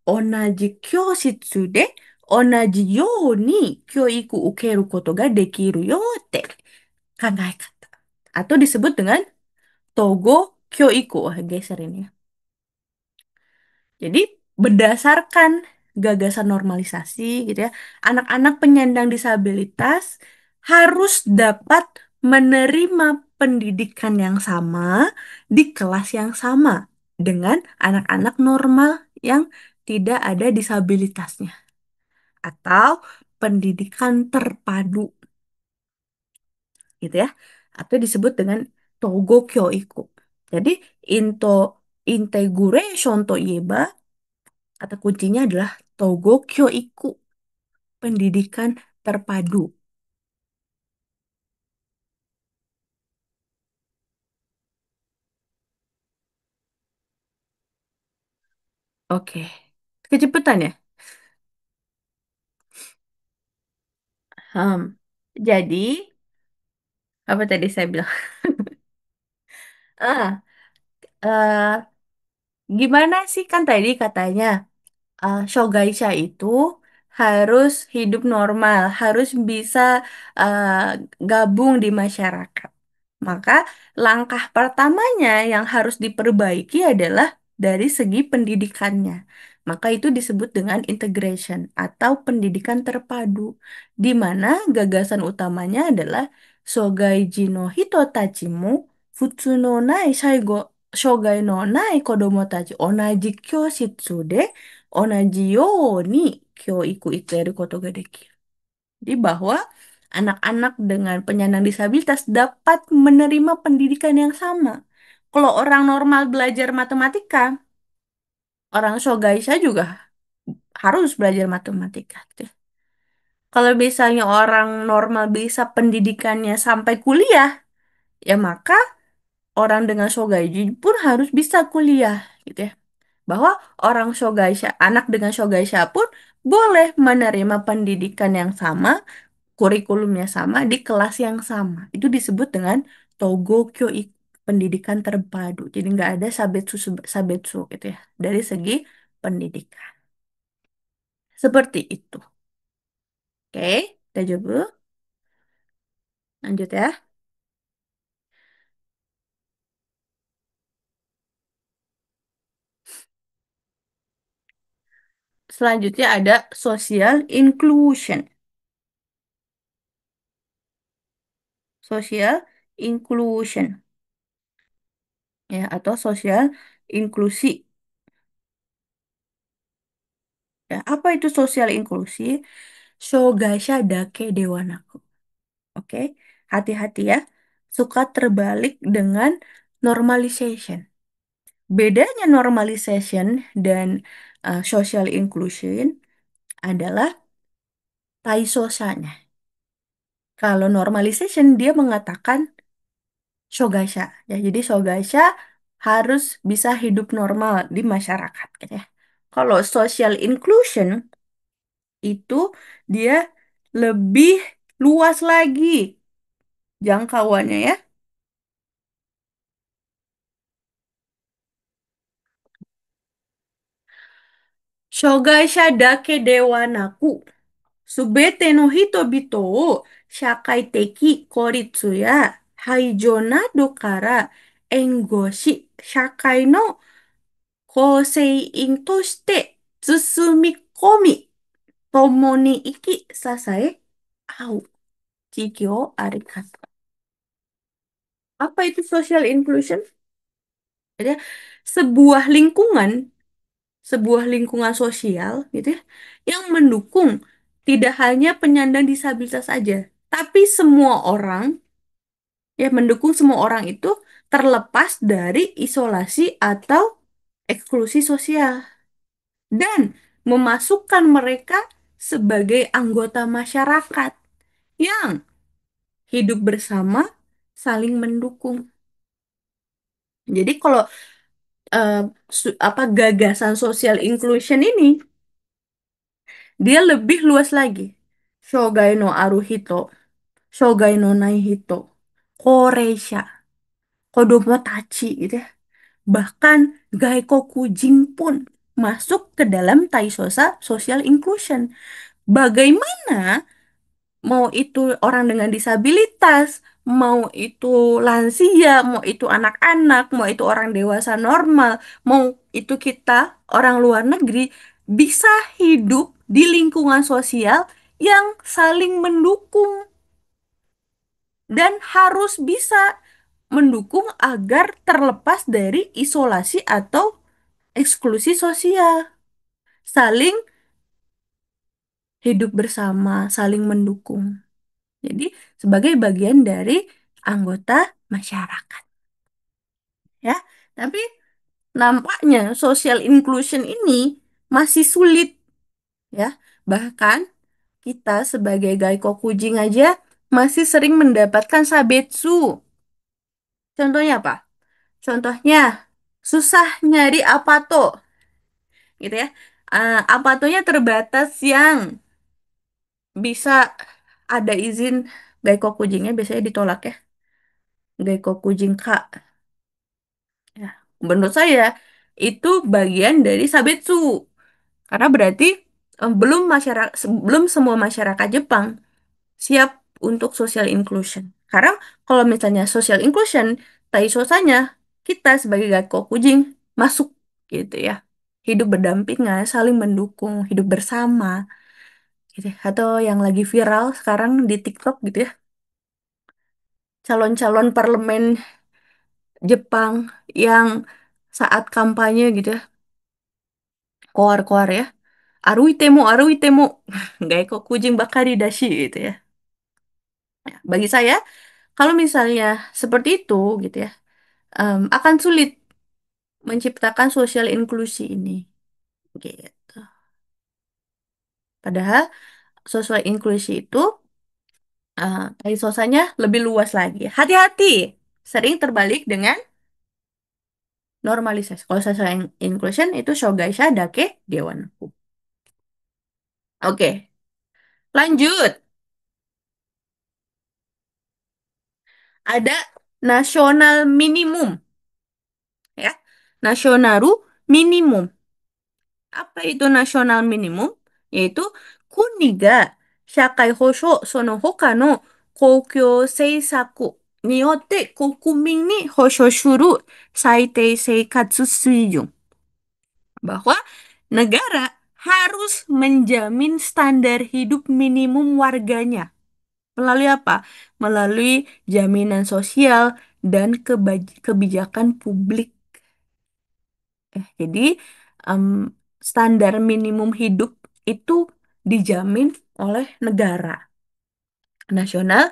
onaji kyōshitsu de onaji you ni kyoiku ukeru koto ga dekiru yo te kangai kata. Atau disebut dengan Togo Kyoiku. Wah, geser ini ya. Jadi berdasarkan gagasan normalisasi gitu ya, anak-anak penyandang disabilitas harus dapat menerima pendidikan yang sama di kelas yang sama dengan anak-anak normal yang tidak ada disabilitasnya atau pendidikan terpadu gitu ya, atau disebut dengan Togo Kyoiku. Jadi into integration to ieba, kata kuncinya adalah Togo Kyoiku, pendidikan terpadu. Oke, kecepatan ya. Hmm. Jadi apa tadi saya bilang? Ah, eh, gimana sih kan tadi katanya Shogaisha itu harus hidup normal, harus bisa eh, gabung di masyarakat. Maka langkah pertamanya yang harus diperbaiki adalah dari segi pendidikannya. Maka itu disebut dengan integration atau pendidikan terpadu, di mana gagasan utamanya adalah Shogaiji no hitotachi mo futsu no nai shaigo shogai no nai kodomo tachi onaji kyoshitsu de onaji you ni kyoiku ikeru koto ga dekiru. Jadi bahwa Anak-anak dengan penyandang disabilitas dapat menerima pendidikan yang sama. Kalau orang normal belajar matematika, orang Shogaisha juga harus belajar matematika, gitu. Kalau misalnya orang normal bisa pendidikannya sampai kuliah, ya maka orang dengan Shogaiji pun harus bisa kuliah, gitu ya. Bahwa orang Shogaisha, anak dengan Shogaisha pun boleh menerima pendidikan yang sama, kurikulumnya sama, di kelas yang sama. Itu disebut dengan Togokyo pendidikan terpadu. Jadi nggak ada sabetsu sabetsu gitu ya dari segi pendidikan. Seperti itu. Oke, kita coba lanjut ya. Selanjutnya ada social inclusion. Social inclusion ya atau sosial inklusi. Ya, apa itu sosial inklusi? Shogasha dake dewanaku. Oke, hati-hati ya. Suka terbalik dengan normalization. Bedanya normalization dan social inclusion adalah taisosanya. Kalau normalization dia mengatakan shogasha. Ya, jadi shogasha harus bisa hidup normal di masyarakat, gitu ya. Kalau social inclusion itu dia lebih luas lagi jangkauannya ya. Shogaisha dake dewa naku, subete no hitobito wo shakai teki koritsu ya haijou nado kara engoshi shakai no kouseiin to shite tsusumikomi tomo ni iki sasae au chiki o arikata. Apa itu social inclusion? Jadi sebuah lingkungan, sebuah lingkungan sosial gitu ya, yang mendukung tidak hanya penyandang disabilitas saja, tapi semua orang, ya mendukung semua orang itu terlepas dari isolasi atau eksklusi sosial dan memasukkan mereka sebagai anggota masyarakat yang hidup bersama, saling mendukung. Jadi kalau eh, apa gagasan social inclusion ini dia lebih luas lagi. Shogai no Aruhito, Shogai no Naihito, Koreisha, Kodomo Tachi gitu ya. Bahkan Gaikokujin pun masuk ke dalam Taisosa social inclusion. Bagaimana mau itu orang dengan disabilitas, mau itu lansia, mau itu anak-anak, mau itu orang dewasa normal, mau itu kita orang luar negeri bisa hidup di lingkungan sosial yang saling mendukung dan harus bisa mendukung agar terlepas dari isolasi atau eksklusi sosial, saling hidup bersama, saling mendukung. Jadi, sebagai bagian dari anggota masyarakat, ya. Tapi nampaknya social inclusion ini masih sulit, ya. Bahkan kita sebagai gaikokujing aja masih sering mendapatkan sabetsu. Contohnya apa? Contohnya susah nyari apato, gitu ya. Apatonya terbatas yang bisa ada izin gaikokujingnya biasanya ditolak ya. Gaikokujing kak. Ya, menurut saya itu bagian dari sabetsu. Karena berarti belum semua masyarakat Jepang siap untuk social inclusion. Karena kalau misalnya social inclusion, taisosanya kita sebagai gatkokujing masuk gitu ya. Hidup berdampingan, saling mendukung, hidup bersama gitu ya. Atau yang lagi viral sekarang di TikTok gitu ya. Calon-calon parlemen Jepang yang saat kampanye gitu ya, koar-koar ya. Arui temo, gaeko kujing bakari dashi gitu ya. Bagi saya, kalau misalnya seperti itu gitu ya, akan sulit menciptakan sosial inklusi ini. Gitu. Padahal sosial inklusi itu sosanya lebih luas lagi. Hati-hati, sering terbalik dengan normalisasi. Kalau social inclusion itu shogaisha dake dewan. Oke, lanjut. Ada nasional minimum, ya. Nasionaru minimum. Apa itu nasional minimum? Yaitu kuni ga shakai hosho sono hoka no kokyou seisaku ni yotte kokumin ni hosho shuru saitei seikatsu suijun. Bahwa negara harus menjamin standar hidup minimum warganya. Melalui apa? Melalui jaminan sosial dan kebijakan publik. Jadi, em, standar minimum hidup itu dijamin oleh negara. Nasional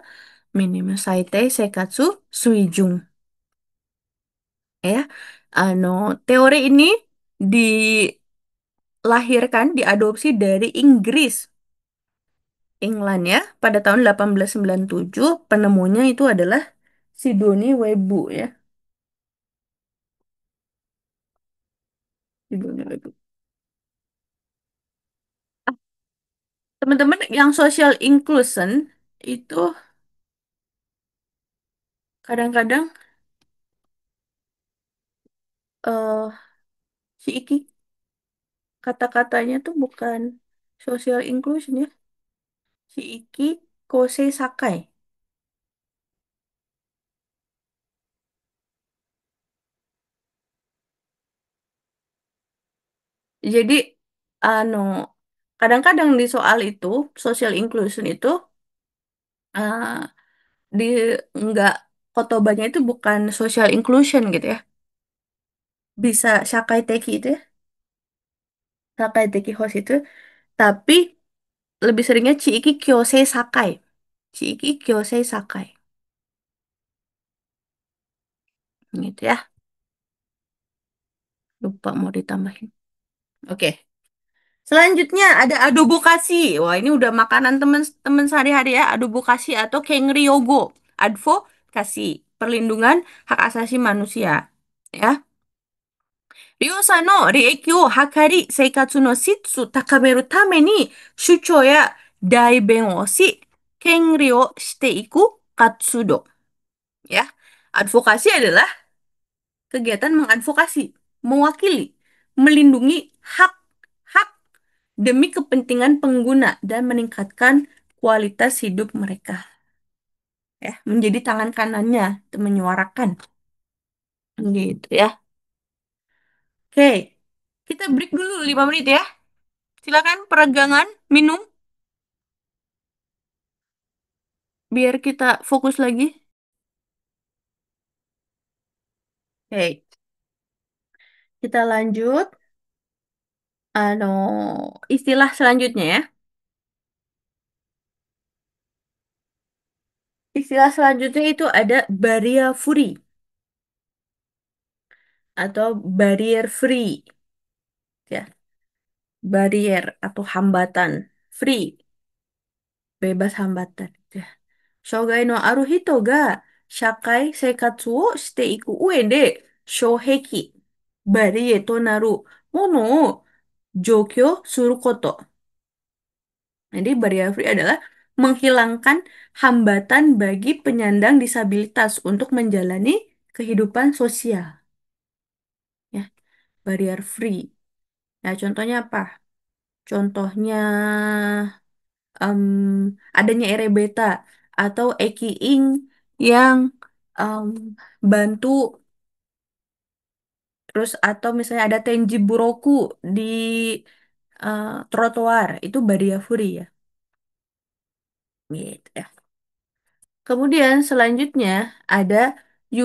Minimum Saitei Seikatsu Suijung. Ya, ano, teori ini dilahirkan, diadopsi dari Inggris. England ya, pada tahun 1897 penemunya itu adalah Sidney Webu ya. Sidney Webu. Teman-teman yang social inclusion itu kadang-kadang eh si Iki kata-katanya tuh bukan social inclusion ya. Si Iki Kosei Sakai. Jadi anu kadang-kadang di soal itu social inclusion itu eh, di nggak kotobanya itu bukan social inclusion gitu ya. Bisa Sakai Teki itu ya. Sakai Teki host itu. Tapi lebih seringnya Chiiki Kyosei Sakai. Chiiki Kyosei Sakai. Gitu ya. Lupa mau ditambahin. Oke. Selanjutnya ada adobokasi. Wah, ini udah makanan temen-temen sehari-hari ya. Adobokasi atau Kenryogo. Advokasi. Perlindungan hak asasi manusia. Ya. Ryosa no reiki o hakari seikatsu no shitsu takameru tame ni shuchou ya daiben o shi kenri o shite iku katsudo. Ya. Advokasi adalah kegiatan mengadvokasi, mewakili, melindungi hak-hak demi kepentingan pengguna dan meningkatkan kualitas hidup mereka. Ya, menjadi tangan kanannya, menyuarakan. Gitu ya. Oke, kita break dulu 5 menit ya. Silakan peregangan, minum, biar kita fokus lagi. Oke, kita lanjut. Ano, istilah selanjutnya ya. Istilah selanjutnya itu ada barrier free atau barrier free. Ya, barrier atau hambatan. Free, bebas hambatan. Ya. Shogai no aru hito ga shakai seikatsu wo shite iku ue de shoheki barie to naru mono o joukyo suru koto. Jadi barrier free adalah menghilangkan hambatan bagi penyandang disabilitas untuk menjalani kehidupan sosial. Ya, barrier free. Nah, contohnya apa? Contohnya em, adanya Erebeta atau Eki Ing yang em, bantu terus atau misalnya ada Tenji Buroku di trotoar itu Bariafuri ya gitu ya. Kemudian selanjutnya ada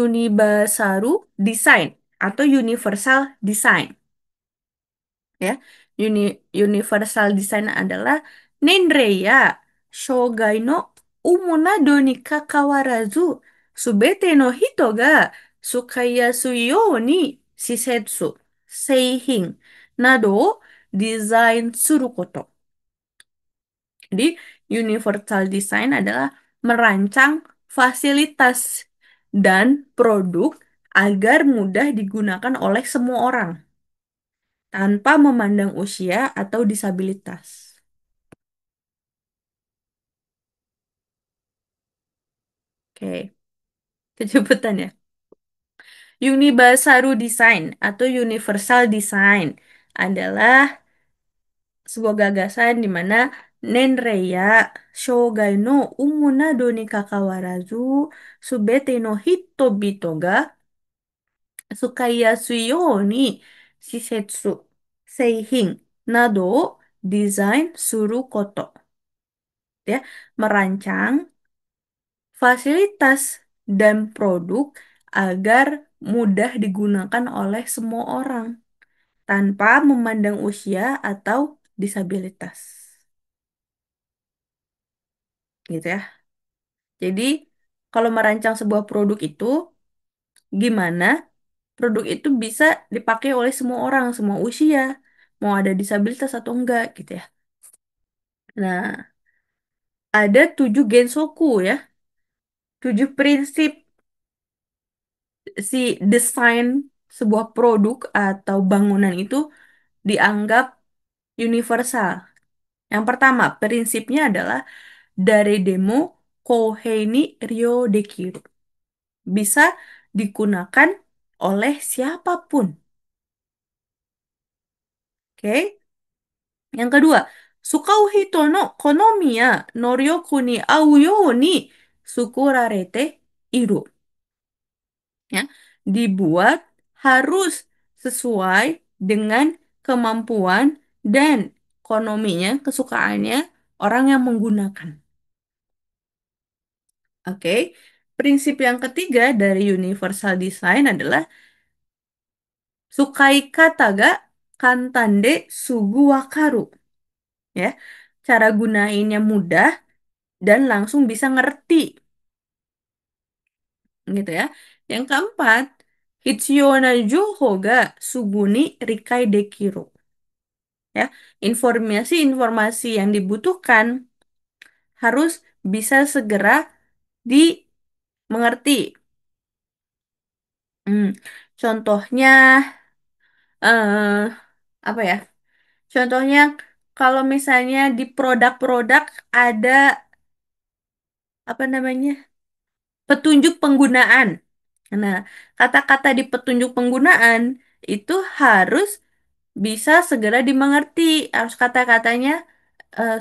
Unibasaru Design atau Universal Design ya. Universal Design adalah Nenrei ya Shogai no umunado ni kakawarazu, subete no hito ga sukayasui you ni shisetsu, seihin, nado desain suru koto. Jadi, universal design adalah merancang fasilitas dan produk agar mudah digunakan oleh semua orang tanpa memandang usia atau disabilitas. Oke, kecepatan ya. Unibasaru Design atau Universal Design adalah sebuah gagasan di mana Nenreya Shogai no umu nado ni kakawarazu subete no hitobito ga sukayasui you ni shisetsu, seihin, nado desain suru koto. Ya, merancang fasilitas dan produk agar mudah digunakan oleh semua orang tanpa memandang usia atau disabilitas. Gitu ya. Jadi, kalau merancang sebuah produk itu, gimana produk itu bisa dipakai oleh semua orang, semua usia, mau ada disabilitas atau enggak, gitu ya. Nah, ada 7 gensoku ya, 7 prinsip si desain sebuah produk atau bangunan itu dianggap universal. Yang pertama, prinsipnya adalah dari demo kohei ni ryo dekiru. Bisa digunakan oleh siapapun. Oke. Yang kedua, sukau hito no konomi ya noryoku ni au you ni sukurarete iru. Ya, dibuat harus sesuai dengan kemampuan dan ekonominya, kesukaannya orang yang menggunakan. Oke. Prinsip yang ketiga dari universal design adalah sukai kata ga kantande sugu wakaru. Ya, cara gunainnya mudah dan langsung bisa ngerti, gitu ya. Yang keempat, hitsuyou na jouho ga sugu ni rikai dekiru. Ya, informasi-informasi yang dibutuhkan harus bisa segera dimengerti. Hmm, contohnya, eh, apa ya? Contohnya, kalau misalnya di produk-produk ada apa namanya petunjuk penggunaan. Nah, kata-kata di petunjuk penggunaan itu harus bisa segera dimengerti. Harus kata-katanya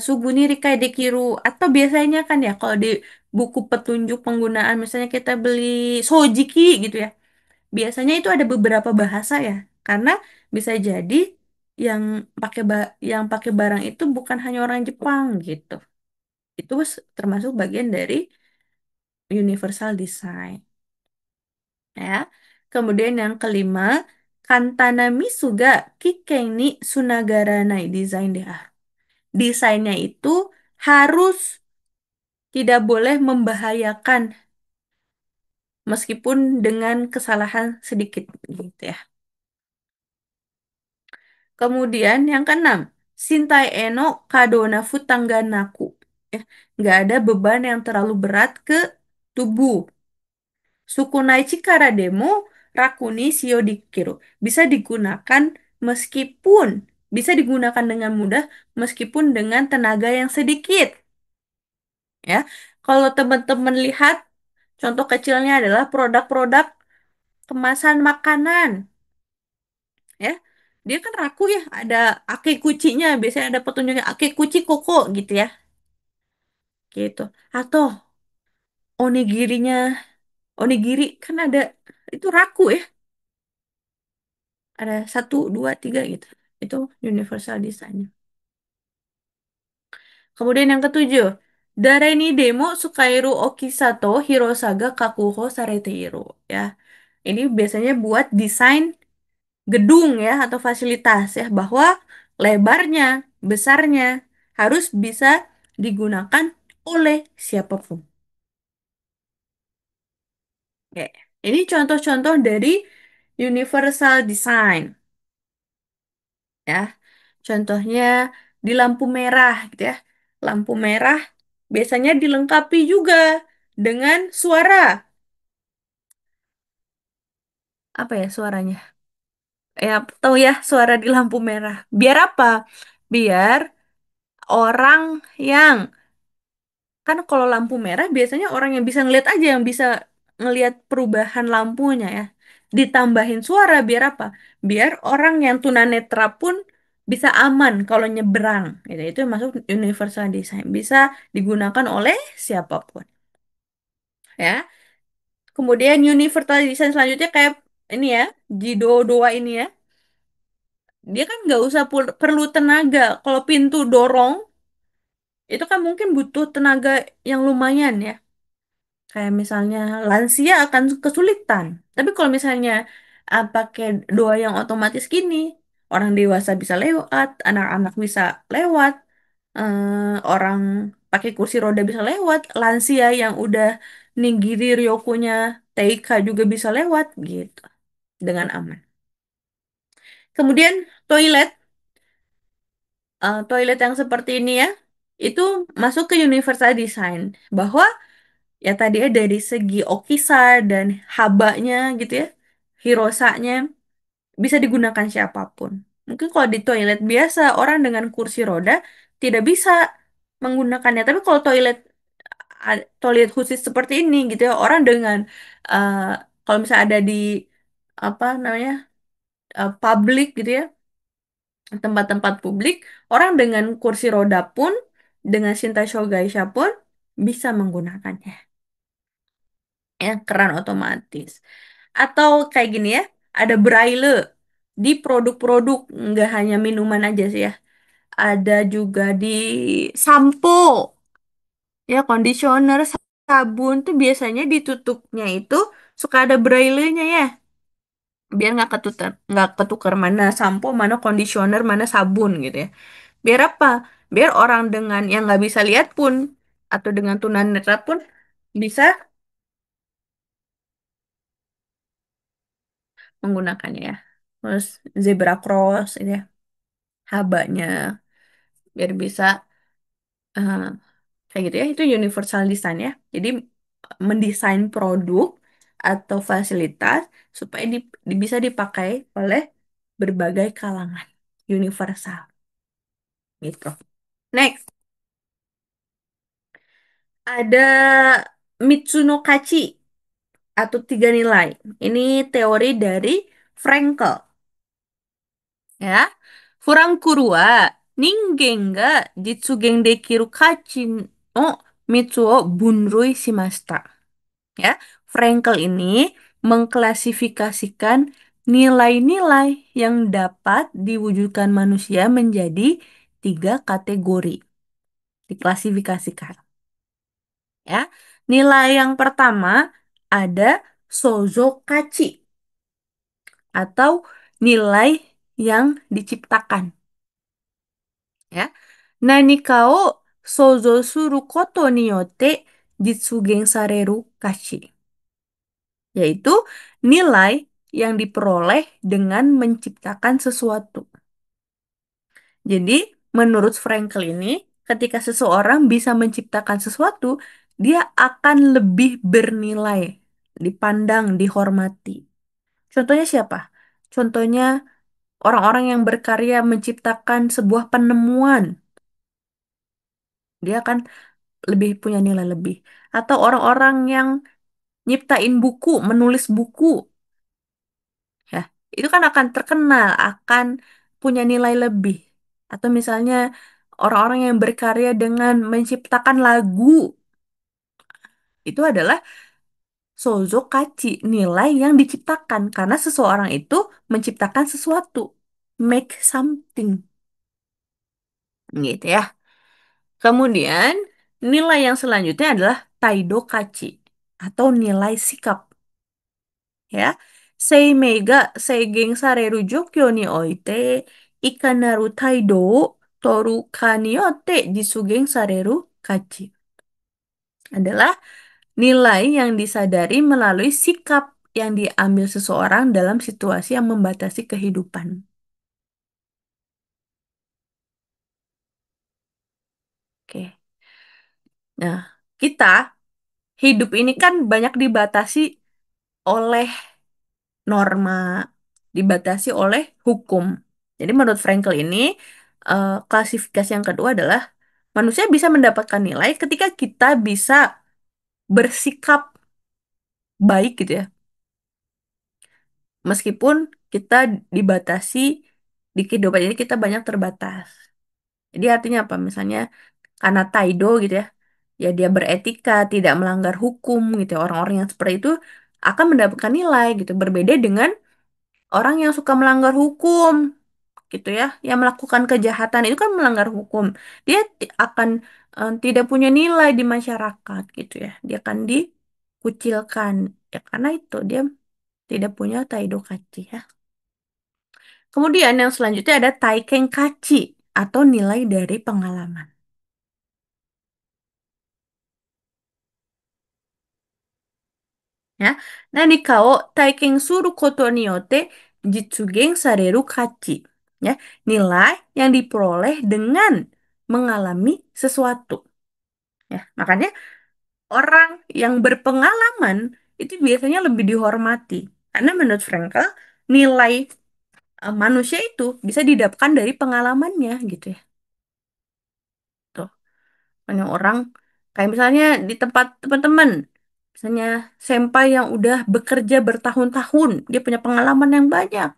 Suguni Rikai Dekiru atau biasanya kan ya kalau di buku petunjuk penggunaan misalnya kita beli Sojiki gitu ya. Biasanya itu ada beberapa bahasa ya. Karena bisa jadi yang yang pakai barang itu bukan hanya orang Jepang gitu. Itu termasuk bagian dari universal design ya. Kemudian yang kelima, Kantana Misuga Kiken ni Sunagara Nai desain deh. Desainnya itu harus tidak boleh membahayakan meskipun dengan kesalahan sedikit gitu ya. Kemudian yang keenam, Shintai eno kadona futangganaku. Ya, nggak ada beban yang terlalu berat ke tubuh. Sukunai chikara demo rakuni shio dikiru. Bisa digunakan meskipun bisa digunakan dengan mudah meskipun dengan tenaga yang sedikit. Ya, kalau teman-teman lihat contoh kecilnya adalah produk-produk kemasan makanan, ya. Dia kan raku ya, ada ake kucinya, biasanya ada petunjuknya ake kuci koko gitu ya, gitu. Atau onigirinya, onigiri kan ada itu raku ya, ada satu, dua, tiga gitu. Itu universal design. Kemudian yang ketujuh, Dare ni demo sukairu okisato hirosaga kakuho sareteiru. Ya, ini biasanya buat desain gedung ya atau fasilitas ya bahwa lebarnya, besarnya harus bisa digunakan oleh siapapun. Oke. Ini contoh-contoh dari universal design ya. Contohnya di lampu merah gitu ya. Lampu merah biasanya dilengkapi juga dengan suara. Apa ya suaranya? Ya, tahu ya suara di lampu merah. Biar apa? Biar orang yang kan kalau lampu merah biasanya orang yang bisa ngeliat aja yang bisa ngelihat perubahan lampunya ya. Ditambahin suara biar apa? Biar orang yang tunanetra pun bisa aman kalau nyebrang. Gitu. Itu yang masuk universal design. Bisa digunakan oleh siapapun. Ya. Kemudian universal design selanjutnya kayak ini ya, Jido doa ini ya. Dia kan nggak usah perlu tenaga. Kalau pintu dorong, itu kan mungkin butuh tenaga yang lumayan ya. Kayak misalnya lansia akan kesulitan. Tapi kalau misalnya pakai doa yang otomatis gini, orang dewasa bisa lewat, anak-anak bisa lewat, orang pakai kursi roda bisa lewat, lansia yang udah ninggiri ryokunya TK juga bisa lewat gitu dengan aman. Kemudian toilet, toilet yang seperti ini ya, itu masuk ke universal design bahwa ya tadi ya dari segi Okisa dan habanya gitu ya, Hirosanya bisa digunakan siapapun. Mungkin kalau di toilet biasa orang dengan kursi roda tidak bisa menggunakannya. Tapi kalau toilet khusus seperti ini gitu ya, orang dengan eh, kalau misalnya ada di apa namanya publik gitu ya, tempat-tempat publik, orang dengan kursi roda pun dengan Shinta Shogaisha pun bisa menggunakannya. Ya, keran otomatis. Atau kayak gini ya, ada braille di produk-produk, nggak hanya minuman aja sih ya. Ada juga di sampo, ya conditioner, sabun tuh biasanya ditutupnya itu suka ada braille-nya ya, biar nggak ketukar mana sampo, mana conditioner, mana sabun gitu ya. Biar apa? Biar orang dengan yang nggak bisa lihat pun atau dengan tunanetra pun bisa menggunakannya ya. Terus zebra cross ini ya, habanya biar bisa eh, kayak gitu ya. Itu universal design ya. Jadi mendesain produk atau fasilitas supaya bisa dipakai oleh berbagai kalangan. Universal gitu. Next, ada Mitsuno Kachi atau tiga nilai. Ini teori dari Frankel. Ya. Furankuru wa ningen ga jitsugen dekiru kachi no mitsu o bunrui shimashita. Ya. Frankel ini mengklasifikasikan nilai-nilai yang dapat diwujudkan manusia menjadi tiga kategori. Diklasifikasikan. Ya. Nilai yang pertama ada sozokachi atau nilai yang diciptakan. Ya. Nanika o souzou suru koto ni yotte jitsugen sareru kashi. Yaitu nilai yang diperoleh dengan menciptakan sesuatu. Jadi, menurut Frankel ini, ketika seseorang bisa menciptakan sesuatu, dia akan lebih bernilai, dipandang, dihormati. Contohnya siapa? Contohnya orang-orang yang berkarya menciptakan sebuah penemuan. Dia akan lebih punya nilai lebih. Atau orang-orang yang nyiptain buku, menulis buku, ya, itu kan akan terkenal, akan punya nilai lebih. Atau misalnya orang-orang yang berkarya dengan menciptakan lagu, itu adalah sozokachi, nilai yang diciptakan karena seseorang itu menciptakan sesuatu, make something, gitu ya. Kemudian nilai yang selanjutnya adalah taidokachi atau nilai sikap. Ya. Seimei ga seigeng sareru jokyo ni oite ikanaru taido o toru ka ni yotte jisugen sareru kachi. adalah nilai yang disadari melalui sikap yang diambil seseorang dalam situasi yang membatasi kehidupan. Oke. Nah, kita hidup ini kan banyak dibatasi oleh norma, dibatasi oleh hukum. Jadi menurut Frankl ini, klasifikasi yang kedua adalah manusia bisa mendapatkan nilai ketika kita bisa bersikap baik gitu ya. Meskipun kita dibatasi di kehidupan ini kita banyak terbatas. Jadi artinya apa? Misalnya karena Taido gitu ya, ya dia beretika, tidak melanggar hukum gitu ya. Orang-orang yang seperti itu akan mendapatkan nilai gitu. Berbeda dengan orang yang suka melanggar hukum gitu ya, yang melakukan kejahatan itu kan melanggar hukum. Dia akan tidak punya nilai di masyarakat gitu ya. Dia akan dikucilkan ya karena itu dia tidak punya Taido Kachi ya. Kemudian yang selanjutnya ada Taiken Kachi atau nilai dari pengalaman. Ya. Nani ka o taiken suru koto ni yote jitsugen sareru kachi. Ya. Nilai yang diperoleh dengan mengalami sesuatu. Ya. Makanya orang yang berpengalaman itu biasanya lebih dihormati. Karena menurut Frankl, nilai manusia itu bisa didapatkan dari pengalamannya gitu ya. Tuh. Banyak orang kayak misalnya di tempat teman-teman, misalnya senpai yang udah bekerja bertahun-tahun, dia punya pengalaman yang banyak,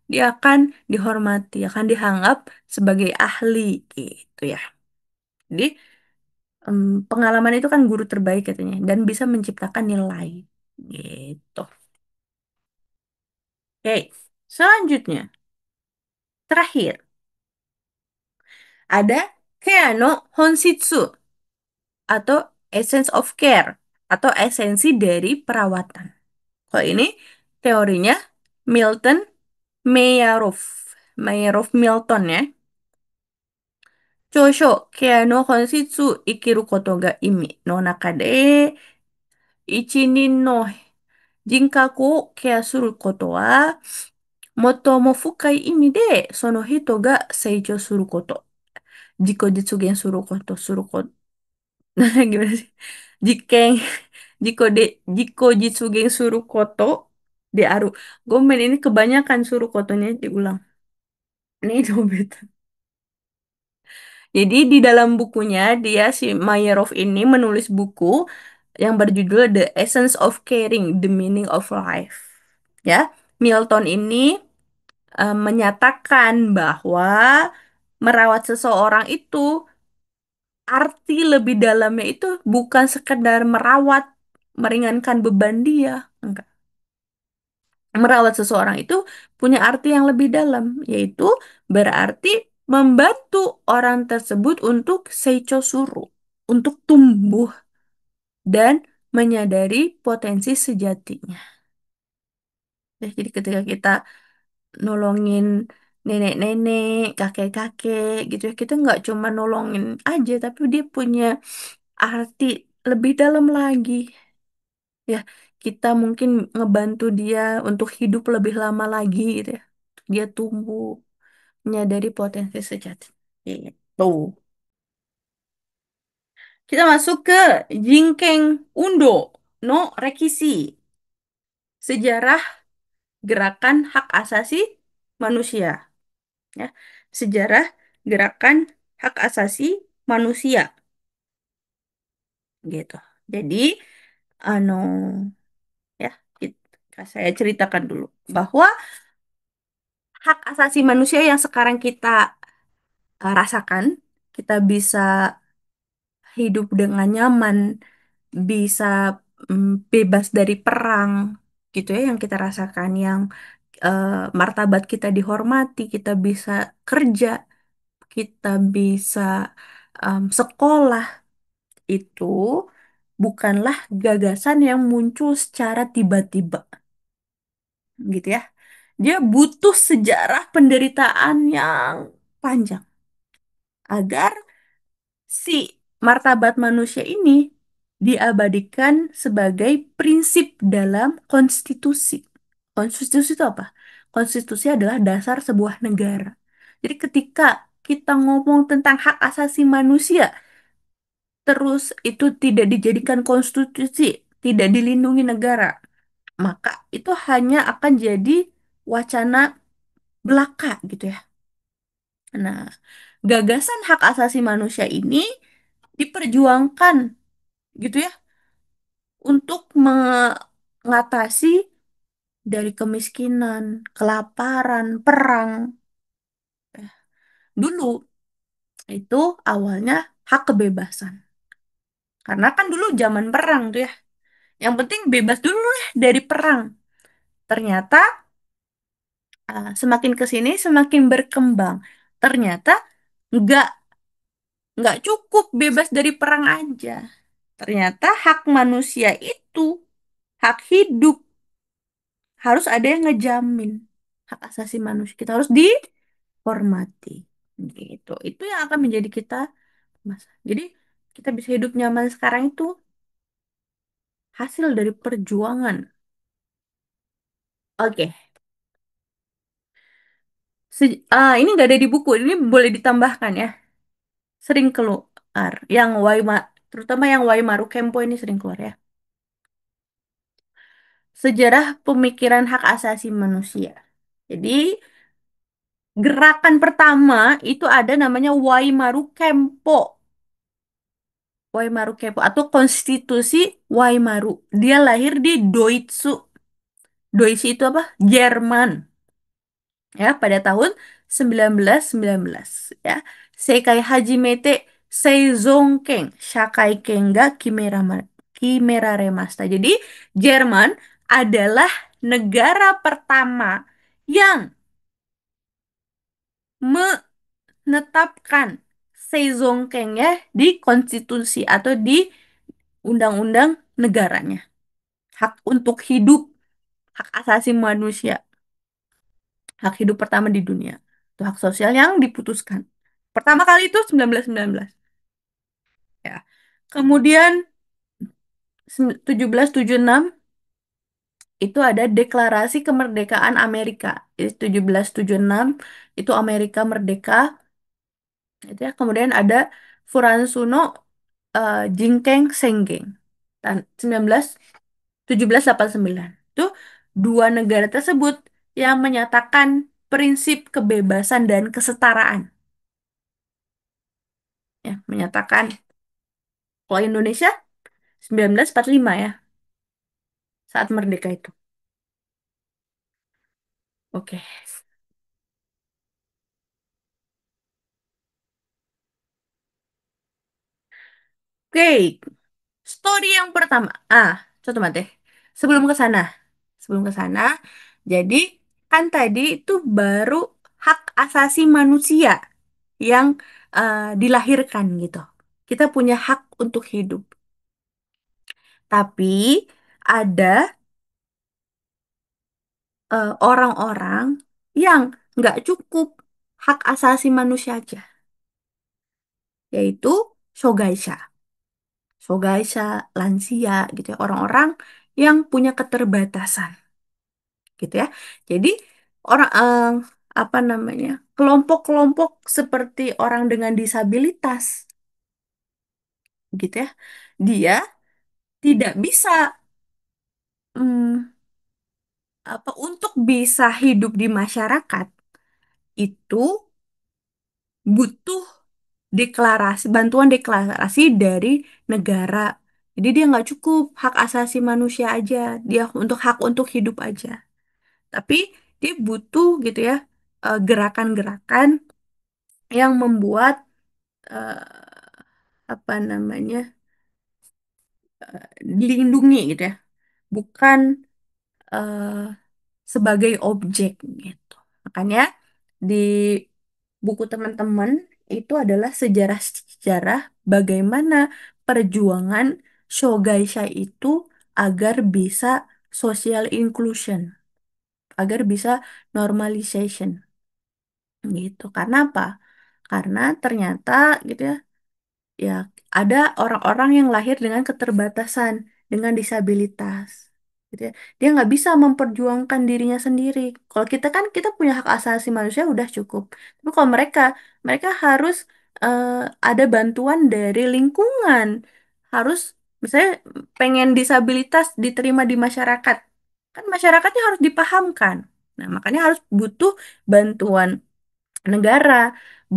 dia akan dihormati, akan dianggap sebagai ahli gitu ya. Jadi pengalaman itu kan guru terbaik katanya dan bisa menciptakan nilai gitu. Oke, selanjutnya terakhir ada Keano Honshitsu atau essence of care atau esensi dari perawatan. Kalau ini teorinya Milton Mayarov. Mayarov Milton ya. Chosho kea no honshitsu ikiru koto ga imi no naka de ichinin no jinkaku o kea suru koto wa motomo fukai imi de sono hito ga seicho suru koto. Jiko jitsugen suru koto. Gimana sih? Jikeng jiko de jiko jitsugen suru koto de aru. Gomen ini kebanyakan suru kotonya diulang. Ini dobet. Jadi di dalam bukunya dia si Mayerov ini menulis buku yang berjudul The Essence of Caring, The Meaning of Life. Ya, Milton ini menyatakan bahwa merawat seseorang itu arti lebih dalamnya itu bukan sekedar merawat, meringankan beban dia. Enggak. Merawat seseorang itu punya arti yang lebih dalam, yaitu berarti membantu orang tersebut untuk seichosuru, untuk tumbuh dan menyadari potensi sejatinya. Ya, jadi ketika kita nolongin nenek-nenek, kakek-kakek gitu ya, kita nggak cuma nolongin aja, tapi dia punya arti lebih dalam lagi. Ya, kita mungkin ngebantu dia untuk hidup lebih lama lagi gitu ya. Dia tumbuh, menyadari potensi sejati. Gitu. Kita masuk ke Jingkeng Undo no Rekisi. Sejarah gerakan hak asasi manusia. Ya. Sejarah gerakan hak asasi manusia. Gitu. Jadi, anu, ya, saya ceritakan dulu bahwa hak asasi manusia yang sekarang kita rasakan, kita bisa hidup dengan nyaman, bisa bebas dari perang, gitu ya, yang kita rasakan, yang eh, martabat kita dihormati, kita bisa kerja, kita bisa sekolah, itu bukanlah gagasan yang muncul secara tiba-tiba, gitu ya. Dia butuh sejarah penderitaan yang panjang agar si martabat manusia ini diabadikan sebagai prinsip dalam konstitusi. Konstitusi itu apa? Konstitusi adalah dasar sebuah negara. Jadi ketika kita ngomong tentang hak asasi manusia, terus itu tidak dijadikan konstitusi, tidak dilindungi negara, maka itu hanya akan jadi wacana belaka gitu ya. Nah, gagasan hak asasi manusia ini diperjuangkan gitu ya untuk mengatasi dari kemiskinan, kelaparan, perang. Dulu itu awalnya hak kebebasan. Karena kan dulu zaman perang tuh ya. Yang penting bebas dulu ya dari perang. Ternyata semakin ke sini semakin berkembang. Ternyata nggak nggak cukup bebas dari perang aja. Ternyata hak manusia itu, hak hidup, harus ada yang ngejamin. Hak asasi manusia kita harus dihormati. Gitu. Itu yang akan menjadi kita masa. Jadi kita bisa hidup nyaman sekarang itu hasil dari perjuangan. Oke. Ini nggak ada di buku. Ini boleh ditambahkan ya. Sering keluar. Terutama yang Waimaru Kempo ini sering keluar ya. Sejarah pemikiran hak asasi manusia. Jadi gerakan pertama itu ada namanya Waimaru Kempo. Waimaru Kempo atau Konstitusi Waimaru. Dia lahir di Doitsu. Doitsu itu apa? Jerman. Ya, pada tahun 1919 ya. Seikai Hajimete Seizonken Shakai Kenga Kimeraremashita. Jadi Jerman adalah negara pertama yang menetapkan Seizonken ya di konstitusi atau di undang-undang negaranya. Hak untuk hidup, hak asasi manusia, hak hidup pertama di dunia. Itu hak sosial yang diputuskan. Pertama kali itu 1919 ya. Kemudian 1776 itu ada Deklarasi Kemerdekaan Amerika. Jadi 1776 itu Amerika merdeka. Itu ya. Kemudian ada Furansuno Jingkeng Senggeng. Dan 1789. Itu dua negara tersebut yang menyatakan prinsip kebebasan dan kesetaraan. Ya, menyatakan kalau Indonesia 1945 ya, saat merdeka itu. Oke. Oke, story yang pertama. Contoh mate. Sebelum ke sana. Sebelum ke sana, jadi kan tadi itu baru hak asasi manusia yang dilahirkan gitu. Kita punya hak untuk hidup. Tapi ada orang-orang yang nggak cukup hak asasi manusia aja, yaitu Shogaisha. Shogaisha, lansia gitu ya, orang-orang yang punya keterbatasan gitu ya. Jadi orang apa namanya? Kelompok-kelompok seperti orang dengan disabilitas gitu ya. Dia tidak bisa mm, untuk bisa hidup di masyarakat itu butuh bantuan deklarasi dari negara. Jadi dia nggak cukup hak asasi manusia aja, dia untuk hak untuk hidup aja. Tapi dia butuh gitu ya gerakan-gerakan yang membuat apa namanya dilindungi gitu ya, bukan eh, sebagai objek gitu. Makanya di buku teman-teman itu adalah sejarah-sejarah bagaimana perjuangan Shogaisha itu agar bisa social inclusion, agar bisa normalization gitu. Karena apa? Karena ternyata gitu ya, Ya, ada orang-orang yang lahir dengan keterbatasan, dengan disabilitas. Gitu ya. Dia nggak bisa memperjuangkan dirinya sendiri. Kalau kita kan kita punya hak asasi manusia udah cukup. Tapi kalau mereka, mereka harus eh, ada bantuan dari lingkungan. Harus misalnya pengen disabilitas diterima di masyarakat. Kan masyarakatnya harus dipahamkan. Nah, makanya harus butuh bantuan negara,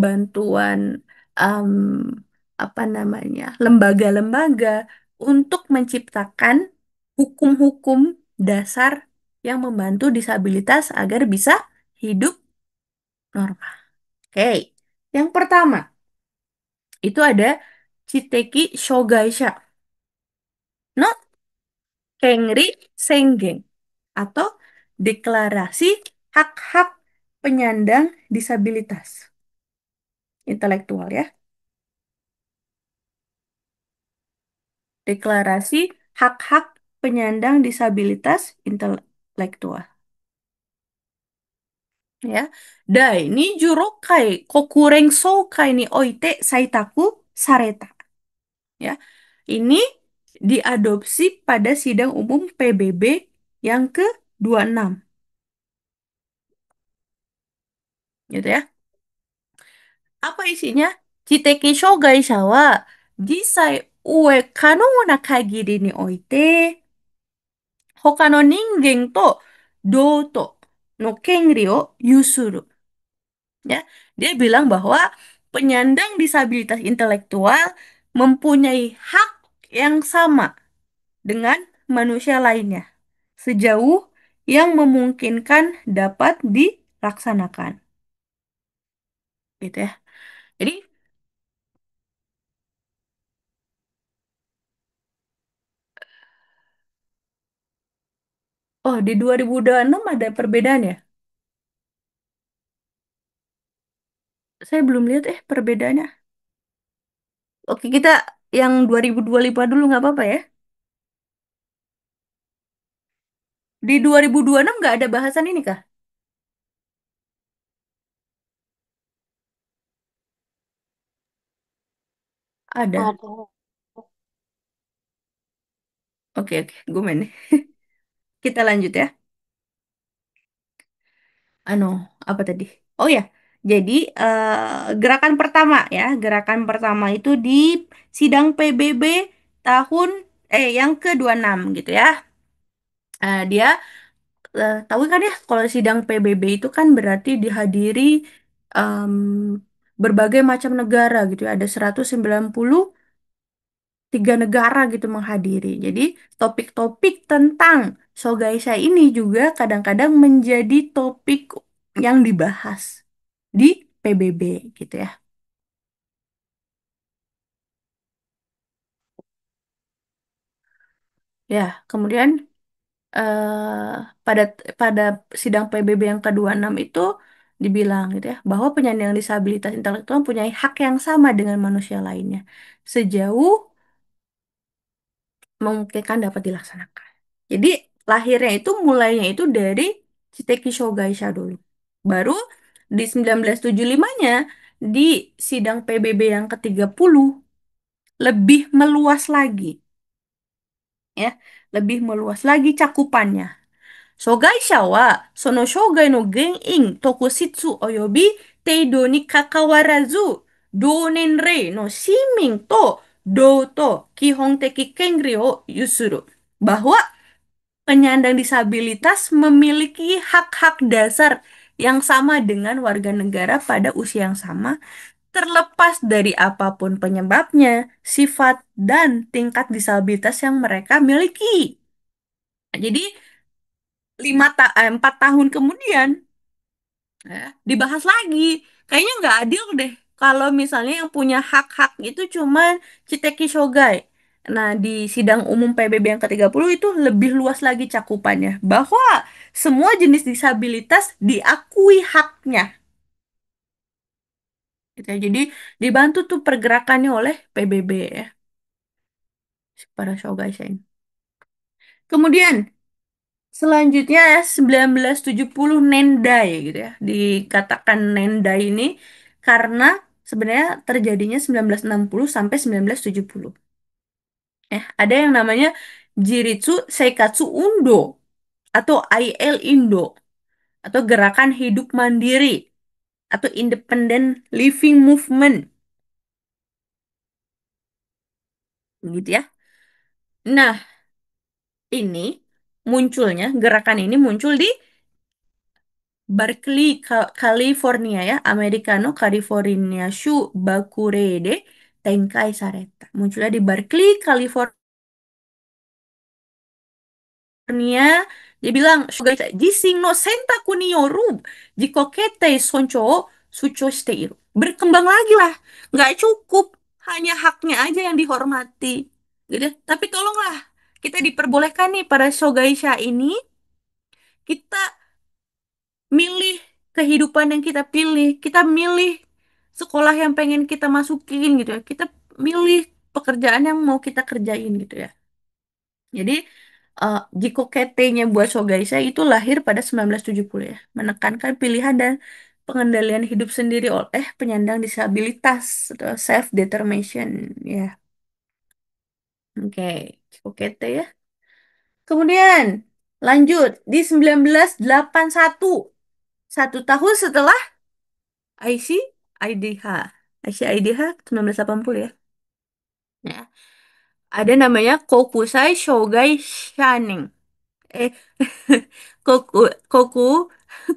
bantuan em, apa namanya, lembaga-lembaga untuk menciptakan hukum-hukum dasar yang membantu disabilitas agar bisa hidup normal. Oke, yang pertama itu ada Shiteki Shogaisha no Kengri Sengen atau Deklarasi Hak-Hak Penyandang Disabilitas Intelektual ya. Deklarasi Hak-Hak Penyandang Disabilitas Intelektual. Ya. Dai ni jurokai kokureng soukai ni oite saitaku sareta. Ya. Ini diadopsi pada sidang umum PBB yang ke-26. Gitu ya. Apa isinya? Jiteki shogai wa jisai ue kano na kagiri ni oite 他の人間と同等の権利を有する. Ya, dia bilang bahwa penyandang disabilitas intelektual mempunyai hak yang sama dengan manusia lainnya, sejauh yang memungkinkan dapat dilaksanakan. Gitu ya. Jadi, oh di 2026 ada perbedaan ya? Saya belum lihat perbedaannya. Oke, kita yang 2025 dulu nggak apa-apa ya? Di 2026 nggak ada bahasan ini kah? Ada. Ada. Oke, oke, gue main. Kita lanjut ya. Ano, apa tadi? Oh ya, jadi gerakan pertama ya, gerakan pertama itu di sidang PBB tahun yang ke-26 gitu ya. Dia tahu kan ya, kalau sidang PBB itu kan berarti dihadiri em, berbagai macam negara gitu ya. Ada 193 negara gitu menghadiri. Jadi topik-topik tentang Sogaisha ini juga kadang-kadang menjadi topik yang dibahas di PBB gitu ya. Ya, kemudian pada pada sidang PBB yang ke-26 itu dibilang gitu ya bahwa penyandang disabilitas intelektual mempunyai hak yang sama dengan manusia lainnya sejauh memungkinkan dapat dilaksanakan. Jadi lahirnya itu mulainya itu dari Shiteki Shogaisha dulu. Baru di 1975-nya di sidang PBB yang ke-30 lebih meluas lagi ya, lebih meluas lagi cakupannya. Shogaisha wa sono shogai no genin, tokusitsu oyobi teido ni kakawarazu, dounen rei no shimin to dou to kihon teki kengri o yusuru. Bahwa penyandang disabilitas memiliki hak-hak dasar yang sama dengan warga negara pada usia yang sama, terlepas dari apapun penyebabnya, sifat, dan tingkat disabilitas yang mereka miliki. Jadi, 4 tahun kemudian, dibahas lagi. Kayaknya nggak adil deh kalau misalnya yang punya hak-hak itu cuma Shiteki Shogai. Nah, di sidang umum PBB yang ke-30 itu lebih luas lagi cakupannya. Bahwa semua jenis disabilitas diakui haknya. Gitu ya. Jadi dibantu tuh pergerakannya oleh PBB ya. Para Shogai ini. Kemudian selanjutnya 1970 Nendai gitu ya. Dikatakan Nendai ini karena sebenarnya terjadinya 1960 sampai 1970. Ada yang namanya Jiritsu Seikatsu Undo atau IL Indo atau Gerakan Hidup Mandiri atau Independent Living Movement gitu ya. Nah, ini gerakan ini muncul di Berkeley, California ya, Americano California Shu Bakurede Tenkai Sareta. Munculnya di Berkeley, California. Dia bilang, "Shogai jising no sentaku ni yoru jikokete soncho o sucho shite iru." Berkembang lagi lah. Nggak cukup. Hanya haknya aja yang dihormati. Gitu. Tapi tolonglah. Kita diperbolehkan nih para shogaisha ini. Kita milih kehidupan yang kita pilih. Kita milih sekolah yang pengen kita masukin gitu ya. Kita milih pekerjaan yang mau kita kerjain gitu ya. Jadi Jiko Kete-nya buat Sogaisha itu lahir pada 1970 ya, menekankan pilihan dan pengendalian hidup sendiri oleh penyandang disabilitas atau self determination ya. Oke, Jiko Kete ya. Kemudian lanjut di 1981, satu tahun setelah ICIDH. ICIDH 1980 ya. Ya. Ada namanya Kokusai Shogai Shanin. eh Koku Koku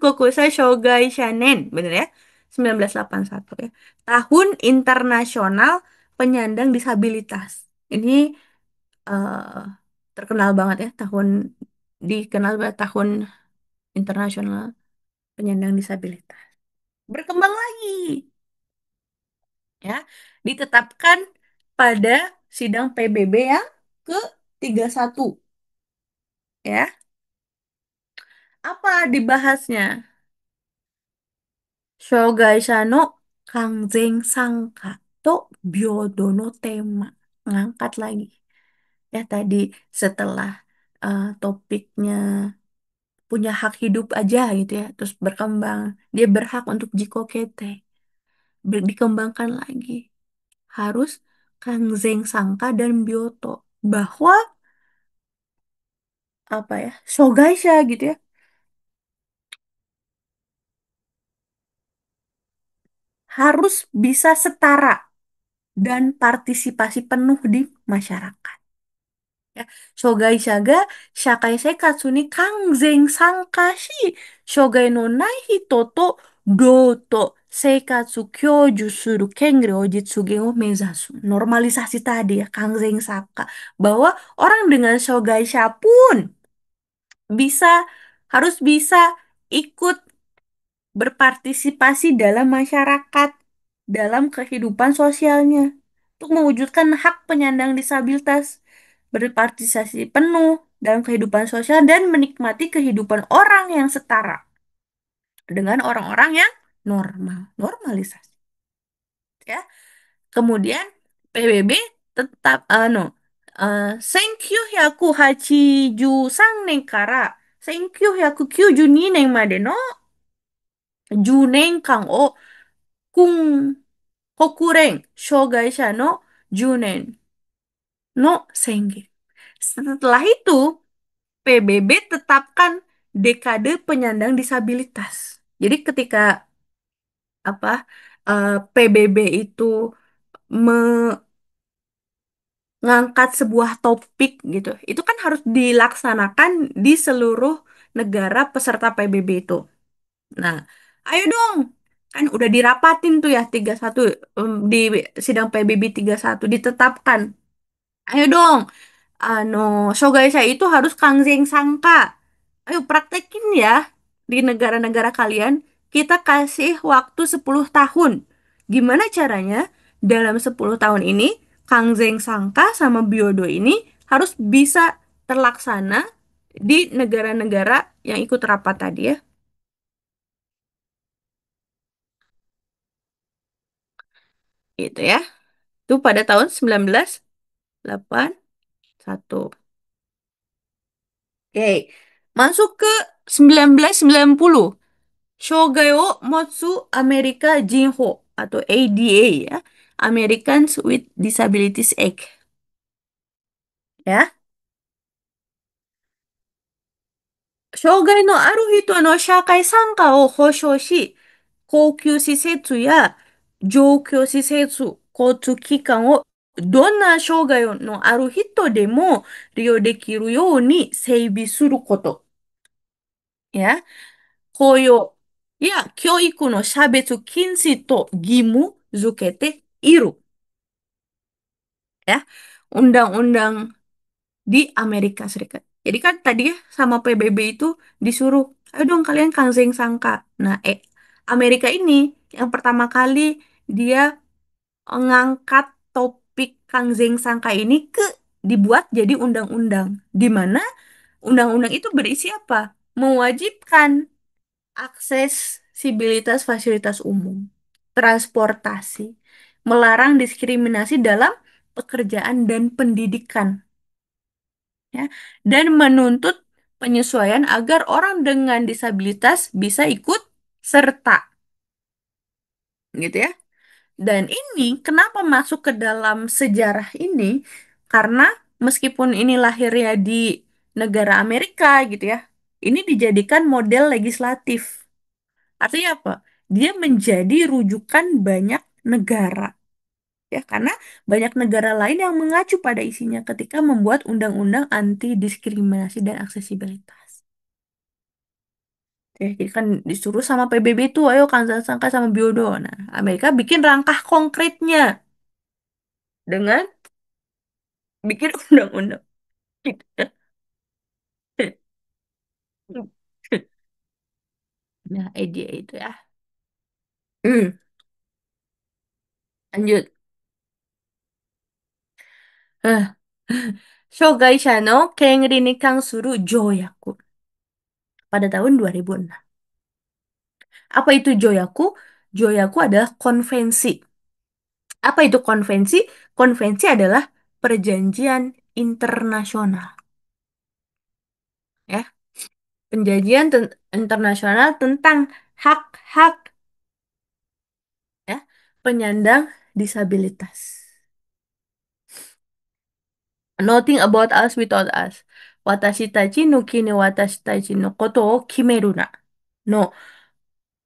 Kokusai Shogai Shanen, bener ya? 1981 ya. Tahun Internasional Penyandang Disabilitas. Ini eh, terkenal banget ya, dikenal sebagai Tahun Internasional Penyandang Disabilitas. Berkembang lagi ya. Ditetapkan pada sidang PBB yang ke-31 ya. Apa dibahasnya? Shogaisha no Kanzen Sangka to Byodo no tema. Ngangkat lagi. Ya tadi setelah topiknya punya hak hidup aja gitu ya. Terus berkembang. Dia berhak untuk jikokete. Dikembangkan lagi. Harus Kanzen Sangka dan Byoto. Bahwa apa ya? Shogaisha gitu ya. Harus bisa setara dan partisipasi penuh di masyarakat. Ya, Shogai Shaga, Shakai Sekatsu ni Kanzen Sankashi, Shogai no nai hito to Doto Seikatsu Kyoju suru Kengri o Jitsugen o Mezasu. Normalisasi tadi ya, Kanzen Saka. Bahwa orang dengan Shogai Sha pun bisa, harus bisa ikut berpartisipasi dalam masyarakat, dalam kehidupan sosialnya, untuk mewujudkan hak penyandang disabilitas, berpartisipasi penuh dalam kehidupan sosial dan menikmati kehidupan orang yang setara dengan orang-orang yang normalisasi, ya. Kemudian PBB tetap Senkyu Hyaku Hachiju Sang Nen kara Senkyu Hyaku Kyuju ni Nen made no 10年間を Kung Hokuren Shogaisha no Junen no Sengen. Setelah itu, PBB tetapkan dekade penyandang disabilitas. Jadi ketika apa PBB itu mengangkat sebuah topik gitu, itu kan harus dilaksanakan di seluruh negara peserta PBB itu. Nah, ayo dong. Kan udah dirapatin tuh ya 31 di sidang PBB 31 ditetapkan. Ayo dong. Shogai saya itu harus Kangzeng Sangka. Ayo praktekin ya di negara-negara kalian. Kita kasih waktu 10 tahun. Gimana caranya dalam 10 tahun ini Kangzeng Sangka sama Biodo ini harus bisa terlaksana di negara-negara yang ikut rapat tadi ya. Gitu ya. Itu pada tahun 1981. Oke. Masuk ke 1990. Shogai wo Motsu Amerika Jinho. atau ADA ya, Americans with Disabilities Act ya. Shogai no aru hito no shakai sanka o hoshou shi, kokyū shisetsu ya joukyou shisetsu, kotsu kikan o donna shogai no aru hito de mo ryo dekiru you ni seibi suru koto. Ya, 雇用や教育の差別禁止と義務付けている. Ya, undang-undang di Amerika Serikat. Jadi kan tadi ya sama PBB itu disuruh, ayo dong kalian kanzeng sangka. Nah, Amerika ini yang pertama kali dia ngangkat topik kanzeng sangka ini dibuat jadi undang-undang. Di mana undang-undang itu berisi apa? Mewajibkan aksesibilitas fasilitas umum, transportasi, melarang diskriminasi dalam pekerjaan dan pendidikan, ya, dan menuntut penyesuaian agar orang dengan disabilitas bisa ikut serta, gitu ya. Dan ini kenapa masuk ke dalam sejarah ini? Karena meskipun ini lahirnya di negara Amerika gitu ya, ini dijadikan model legislatif. Artinya apa? Dia menjadi rujukan banyak negara. Ya, karena banyak negara lain yang mengacu pada isinya ketika membuat undang-undang anti diskriminasi dan aksesibilitas. Oke, jadi kan disuruh sama PBB itu, ayo Kanzan Sangka sama Biodo. Nah, Amerika bikin langkah konkretnya dengan bikin undang-undang. Nah, ide itu ya. Hmm, lanjut. 障害者の権利に関する条約 pada tahun 2006. Apa itu Joyaku? Joyaku adalah konvensi. Apa itu konvensi? Konvensi adalah perjanjian internasional, ya. Perjanjian internasional tentang hak-hak, ya, penyandang disabilitas. Nothing about us without us. Watashi tachi no kini watashi tachi no koto o kimeru na. No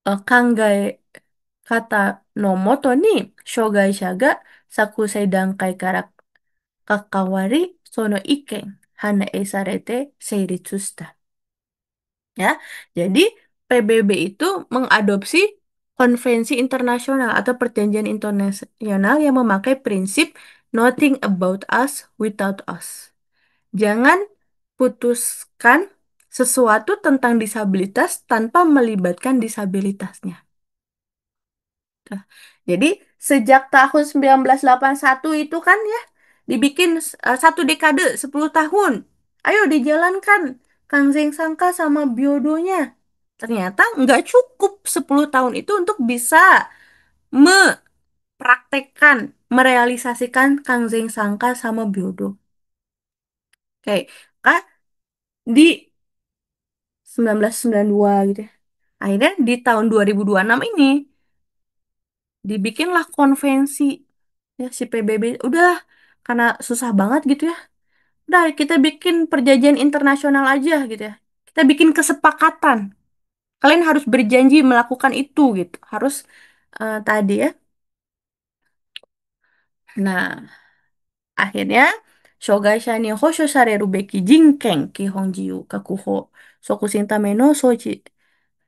考え方のもとに障害者が作成段階から関わり、その意見、反映されて成立した. Ya, jadi PBB itu mengadopsi konvensi internasional atau perjanjian internasional yang memakai prinsip nothing about us without us. Jangan putuskan sesuatu tentang disabilitas tanpa melibatkan disabilitasnya. Nah, jadi sejak tahun 1981 itu kan ya dibikin satu dekade 10 tahun. Ayo dijalankan Kang Zeng Sangka sama biodonya. Ternyata nggak cukup 10 tahun itu untuk bisa mempraktekkan, merealisasikan Kang Zeng Sangka sama biodo. Kayak kak di 1992 gitu ya. Akhirnya di tahun 2026 ini dibikinlah konvensi ya si PBB. Udahlah, karena susah banget gitu ya. Udah kita bikin perjanjian internasional aja gitu ya. Kita bikin kesepakatan. Kalian harus berjanji melakukan itu gitu. Harus tadi ya. Nah, akhirnya Shogaisha ni hosho sareru beki jinken kihon jiyu kakuho sokusin tame no soji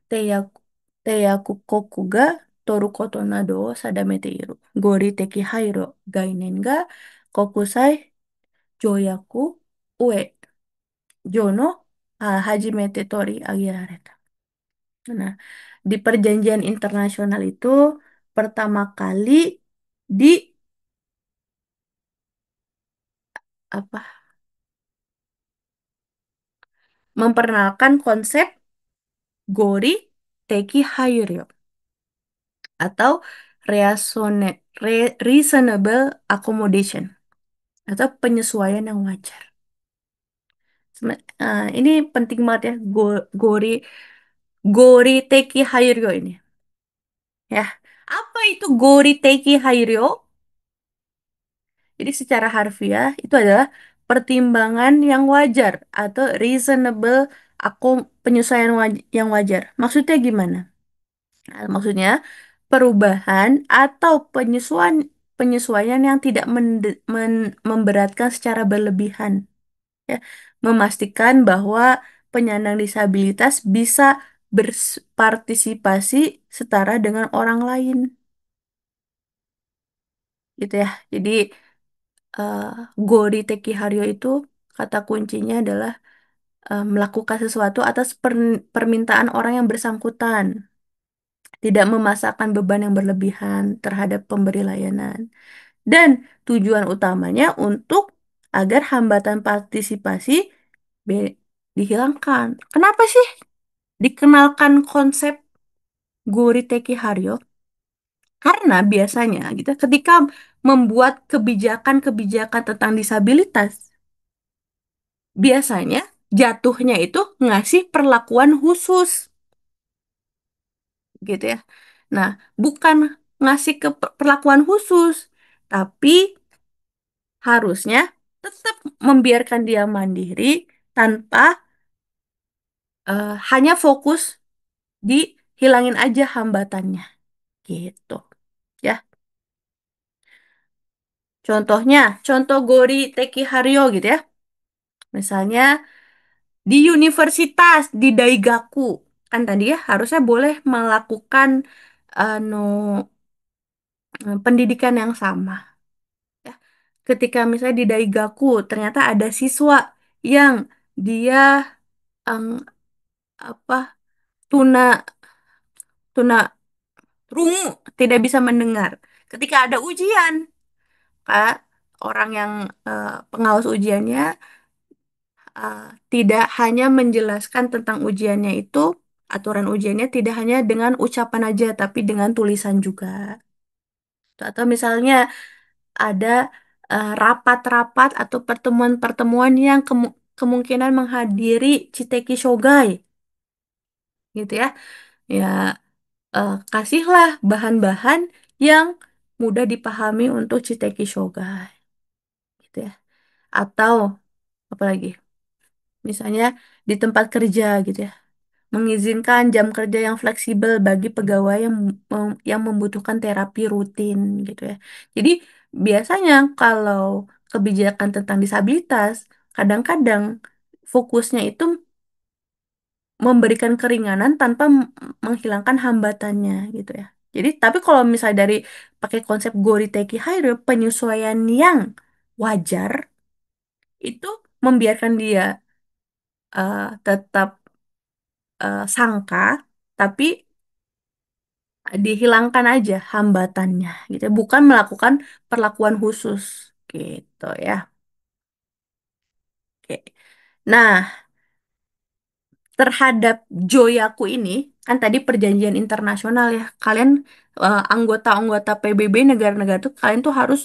teiyaku teiyaku koku ga toru koto nado o sadamete iru. Gori teki hairo gainen ga kokusai joyaku ue jono hajimete tori agirareta. Nah, di perjanjian internasional itu pertama kali di apa memperkenalkan konsep Gori Teki Hairyo atau reasonable accommodation atau penyesuaian yang wajar. Ini penting banget ya, Gori Gori Teki Hairyo ini. Ya, Apa itu Goriteki Hairyo? Jadi secara harfiah itu adalah pertimbangan yang wajar atau reasonable aku penyesuaian yang wajar. Maksudnya gimana? Nah, maksudnya perubahan atau penyesuaian penyesuaian yang tidak memberatkan secara berlebihan, ya. Memastikan bahwa penyandang disabilitas bisa berpartisipasi setara dengan orang lain, gitu ya. Jadi eh Gori Teki Haryo itu kata kuncinya adalah melakukan sesuatu atas permintaan orang yang bersangkutan, tidak memasakkan beban yang berlebihan terhadap pemberi layanan, dan tujuan utamanya untuk agar hambatan partisipasi be- dihilangkan. Kenapa sih dikenalkan konsep Gori Teki Haryo? Karena biasanya gitu, ketika membuat kebijakan-kebijakan tentang disabilitas, biasanya jatuhnya itu ngasih perlakuan khusus gitu ya. Nah, bukan ngasih ke perlakuan khusus, tapi harusnya tetap membiarkan dia mandiri tanpa hanya fokus di hilangin aja hambatannya gitu ya. Contohnya, contoh Gori Teki Haryo gitu ya. Misalnya di universitas di Daigaku, kan tadi ya harusnya boleh melakukan no, pendidikan yang sama, ya. Ketika misalnya di Daigaku ternyata ada siswa yang dia em, apa tuna tuna rungu, tidak bisa mendengar. Ketika ada ujian, Kak, orang yang pengawas ujiannya uh, tidak hanya menjelaskan tentang ujiannya itu, aturan ujiannya tidak hanya dengan ucapan aja, tapi dengan tulisan juga. Atau misalnya ada rapat-rapat atau pertemuan-pertemuan yang kemungkinan menghadiri Chiteki Shogai, gitu ya. Ya, kasihlah bahan-bahan yang mudah dipahami untuk Chiteki Shogai, gitu ya. Atau apalagi, misalnya di tempat kerja gitu ya, mengizinkan jam kerja yang fleksibel bagi pegawai yang membutuhkan terapi rutin gitu ya. Jadi biasanya kalau kebijakan tentang disabilitas kadang-kadang fokusnya itu memberikan keringanan tanpa menghilangkan hambatannya gitu ya. Jadi tapi kalau misalnya dari pakai konsep Goriteki Hairu, penyesuaian yang wajar itu membiarkan dia tetap sangka, tapi dihilangkan aja hambatannya gitu ya. Bukan melakukan perlakuan khusus gitu ya. Oke. Nah, terhadap Joyaku ini kan tadi perjanjian internasional ya. Kalian anggota-anggota PBB negara-negara tuh kalian tuh harus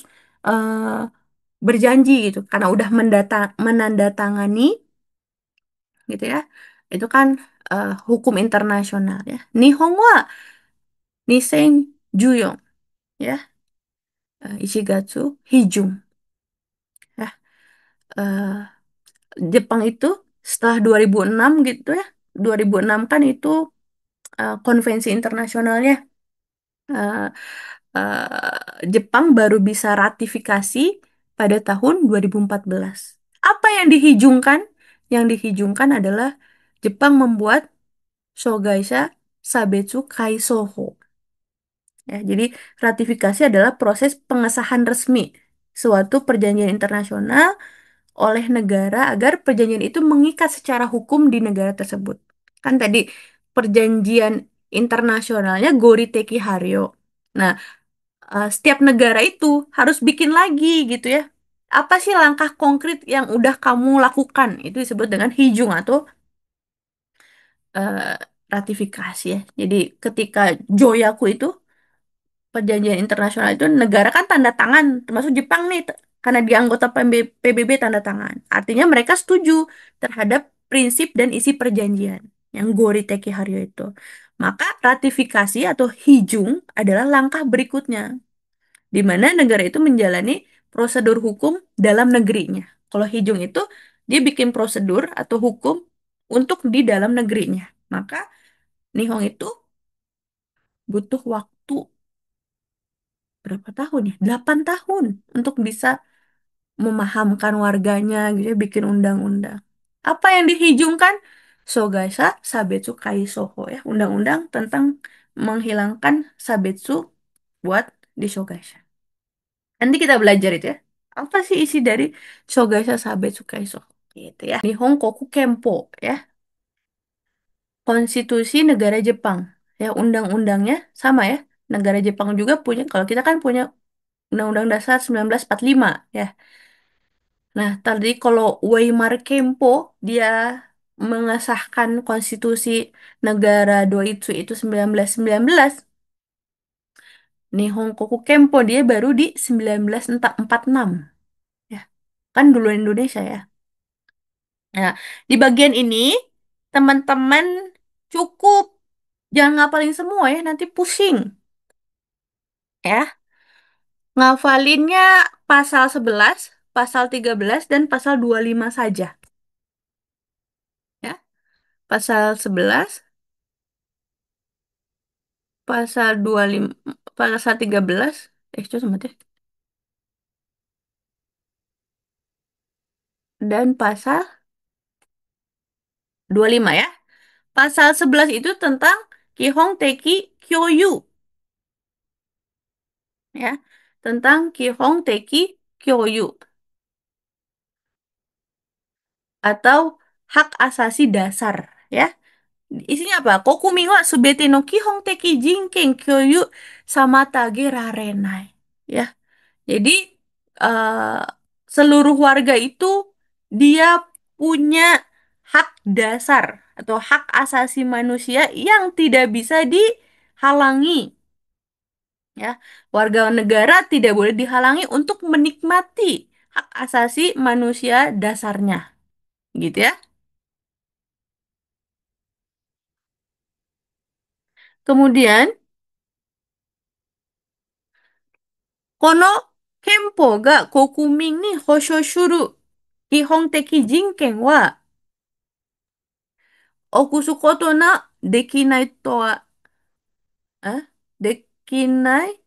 berjanji gitu karena udah menandatangani gitu ya. Itu kan hukum internasional ya. Nihon wa Nisen Juyong ya. Ichigatsu Hijung ya. Eh, Jepang itu setelah 2006 gitu ya. 2006 kan itu konvensi internasionalnya. Eh, Jepang baru bisa ratifikasi pada tahun 2014. Apa yang dihijungkan? Yang dihijungkan adalah Jepang membuat Shogaisha Sabetsu Kaisoho. Ya, jadi ratifikasi adalah proses pengesahan resmi suatu perjanjian internasional oleh negara agar perjanjian itu mengikat secara hukum di negara tersebut. Kan tadi perjanjian internasionalnya Goriteki Haryo. Nah, setiap negara itu harus bikin lagi gitu ya. Apa sih langkah konkret yang udah kamu lakukan? Itu disebut dengan hijung atau eh, ratifikasi ya. Jadi ketika Joyaku itu perjanjian internasional itu negara kan tanda tangan, termasuk Jepang nih, karena dia anggota PBB tanda tangan. Artinya mereka setuju terhadap prinsip dan isi perjanjian. yang Gori Teki Haryo itu. Maka ratifikasi atau hijung adalah langkah berikutnya, di mana negara itu menjalani prosedur hukum dalam negerinya. Kalau hijung itu dia bikin prosedur atau hukum untuk di dalam negerinya. Maka Nihong itu butuh waktu berapa tahun ya? 8 tahun untuk bisa memahamkan warganya gitu ya, bikin undang-undang. Apa yang dihijungkan? Sogaisha Sabetsu Kaisoho ya, undang-undang tentang menghilangkan sabetsu buat di Sogaisha. Nanti kita belajar itu ya. Apa sih isi dari Sogaisha Sabetsu Kaisoho? Gitu ya. Nihon Koku Kempo ya, konstitusi negara Jepang. Ya, undang-undangnya sama ya. Negara Jepang juga punya, kalau kita kan punya Undang-Undang Dasar 1945 ya. Nah, tadi kalau Weimar Kempo dia mengesahkan konstitusi negara Doitsu itu 1919, Nihon Koku Kempo dia baru di 1946 ya. Kan dulu Indonesia ya. Nah, di bagian ini teman-teman cukup jangan ngapalin semua ya, nanti pusing ya. Ngafalinnya pasal 11, pasal 13 dan pasal 25 saja ya. Pasal 11, pasal 25, pasal 13, itu sama deh. Dan pasal 25 ya. Pasal 11 itu tentang Kihong Teki Kyoyu ya. Tentang Kihong Teki Kyoyu atau hak asasi dasar ya. Isinya apa? Kokumi wa subete no Kihong Teki Jinken Kyoyu Samatage Rarenai ya. Jadi eh, seluruh warga itu dia punya hak dasar atau hak asasi manusia yang tidak bisa dihalangi. Ya, warga negara tidak boleh dihalangi untuk menikmati hak asasi manusia dasarnya, gitu ya. Kemudian, kono kempo ga kokumin ni hosho shuru kihon teki jinken wa okusu koto na dekinai to wa できない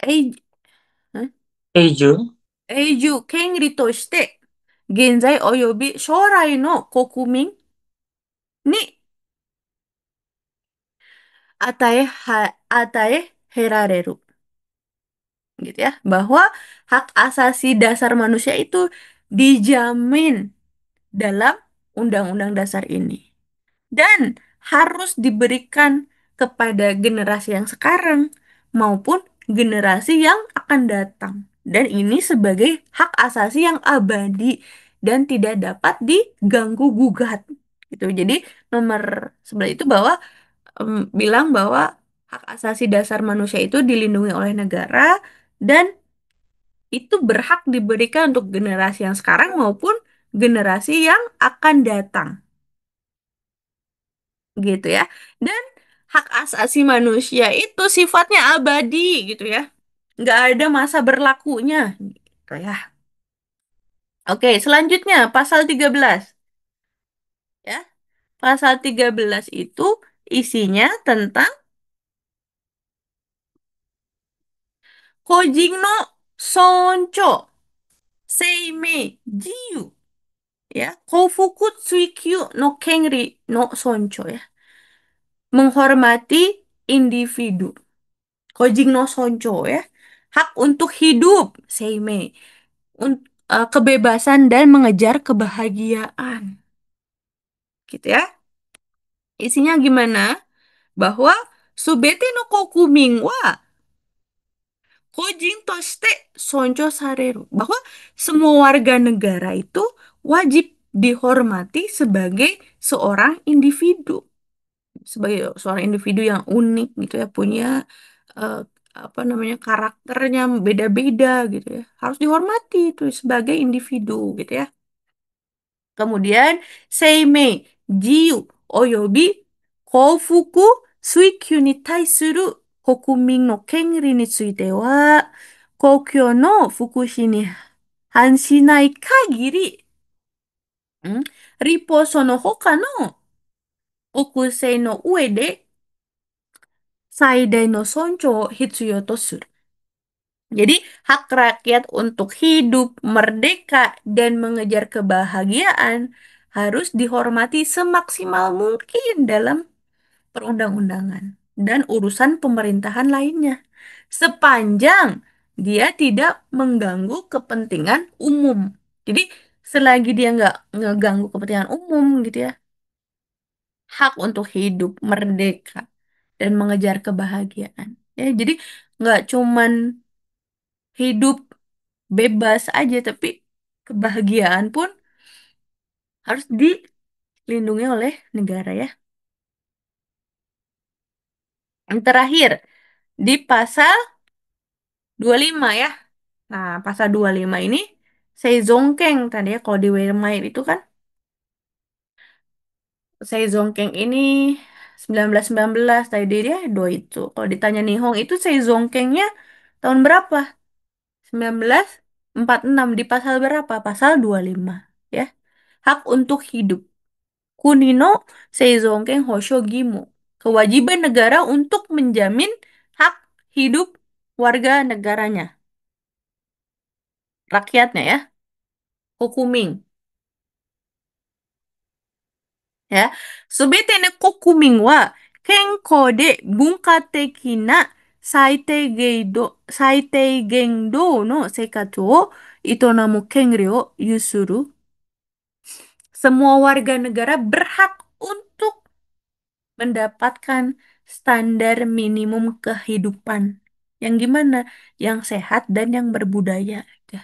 永、永住永住権利として、現在及び将来の国民に与えられる。Gitu ya. Bahwa hak asasi dasar manusia itu dijamin dalam Undang-Undang Dasar ini. Dan harus diberikan kepada generasi yang sekarang maupun generasi yang akan datang. Dan ini sebagai hak asasi yang abadi dan tidak dapat diganggu gugat. Gitu. Jadi nomor 11 itu bahwa bilang bahwa hak asasi dasar manusia itu dilindungi oleh negara dan itu berhak diberikan untuk generasi yang sekarang maupun generasi yang akan datang gitu ya. Dan hak asasi manusia itu sifatnya abadi gitu ya. Nggak ada masa berlakunya gitu ya. Oke, selanjutnya pasal 13 ya. Pasal 13 itu isinya tentang Kojing no Soncho, Seimei, Jiyu ya. Kofuku Tsuikyu no Kenri no Soncho ya. Menghormati individu. Kojing no Soncho ya. Hak untuk hidup, Seimei. Kebebasan dan mengejar kebahagiaan. Gitu ya. Isinya gimana? Bahwa subete no kokumin wa kojin toshite sonjo sareru. Bahwa semua warga negara itu wajib dihormati sebagai seorang individu. Sebagai seorang individu yang unik gitu ya, punya eh, apa namanya karakternya beda-beda gitu ya. Harus dihormati itu sebagai individu gitu ya. Kemudian seimei, jiu, oyobi koufuku suikyu ni taisuru kokumin no kenri ni tsuite wa kokyou no fukushi ni hanshinai kagiri, 立法その他の奥性の上で最大の尊重を必要とする。Jadi, hak rakyat untuk hidup, merdeka, dan mengejar kebahagiaan harus dihormati semaksimal mungkin dalam perundang-undangan dan urusan pemerintahan lainnya. Sepanjang dia tidak mengganggu kepentingan umum. Jadi, selagi dia nggak ngeganggu kepentingan umum gitu ya, hak untuk hidup, merdeka, dan mengejar kebahagiaan. Ya, jadi nggak cuman hidup bebas aja, tapi kebahagiaan pun harus dilindungi oleh negara ya. Yang terakhir, di pasal 25 ya. Nah, pasal 25 ini Seizongkeng tadi ya, kalau di Weirmair itu kan Seizongkeng ini 1919 tadi dia do itu. Kalau ditanya Nihong itu Seizongkengnya tahun berapa? 1946 di pasal berapa? Pasal 25 ya. Hak untuk hidup. Kunino Seizongken Hoshogimu. Kewajiban negara untuk menjamin hak hidup warga negaranya, rakyatnya ya. Kokumin ya. Subete ne kokumin wa kenkou de bunka teki na saiteigen do no seikatsu wo itonamu kenri wo yusuru. Semua warga negara berhak untuk mendapatkan standar minimum kehidupan. Yang gimana? Yang sehat dan yang berbudaya. Ya,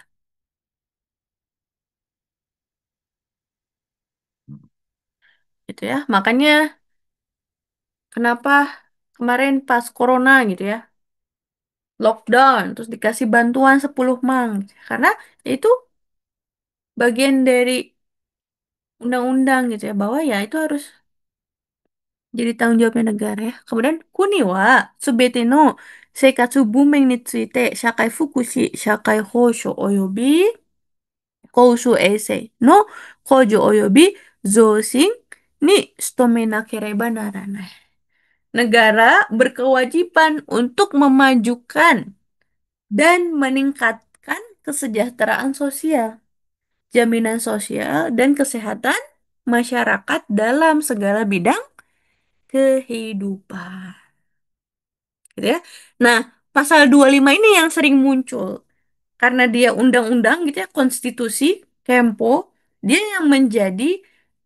gitu ya. Makanya kenapa kemarin pas corona gitu ya, lockdown, terus dikasih bantuan 10 mang. Karena itu bagian dari undang-undang gitu ya, bahwa ya itu harus jadi tanggung jawabnya negara ya. Kemudian kuni wa subete no seikatsu bumen ni tsuite shakai fukushi, shakai hosho oyobi 公衆衛生の向上及び増進に努めなければならない. Negara berkewajiban untuk memajukan dan meningkatkan kesejahteraan sosial, jaminan sosial, dan kesehatan masyarakat dalam segala bidang kehidupan. Gitu ya. Nah, pasal 25 ini yang sering muncul. Karena dia undang-undang gitu ya, konstitusi, Kempo, dia yang menjadi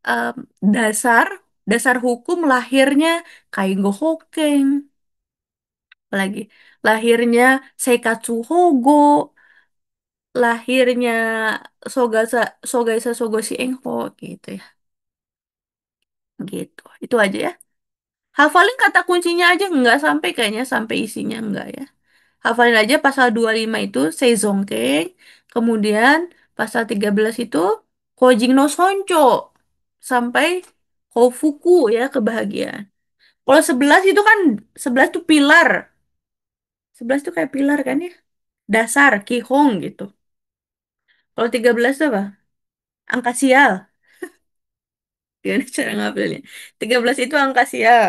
um, dasar dasar hukum lahirnya Kaigo Hokeng, apalagi lahirnya Seikatsu Hogo, lahirnya Sogasa Sogaisa Sogoshi Engho gitu ya. Gitu. Itu aja ya. Hafalin kata kuncinya aja nggak sampai kayaknya sampai isinya enggak ya. Hafalin aja pasal 25 itu Seizongke, kemudian pasal 13 itu Kojing no Soncho sampai Kofuku ya kebahagiaan. Kalau 11 itu kan 11 itu pilar. 11 itu kayak pilar kan ya? Dasar, kihong gitu. Kalau 13 itu apa? Angka sial. Gimana cara ngapelnya? 13 itu angka sial.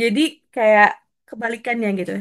Jadi kayak kebalikannya gitu.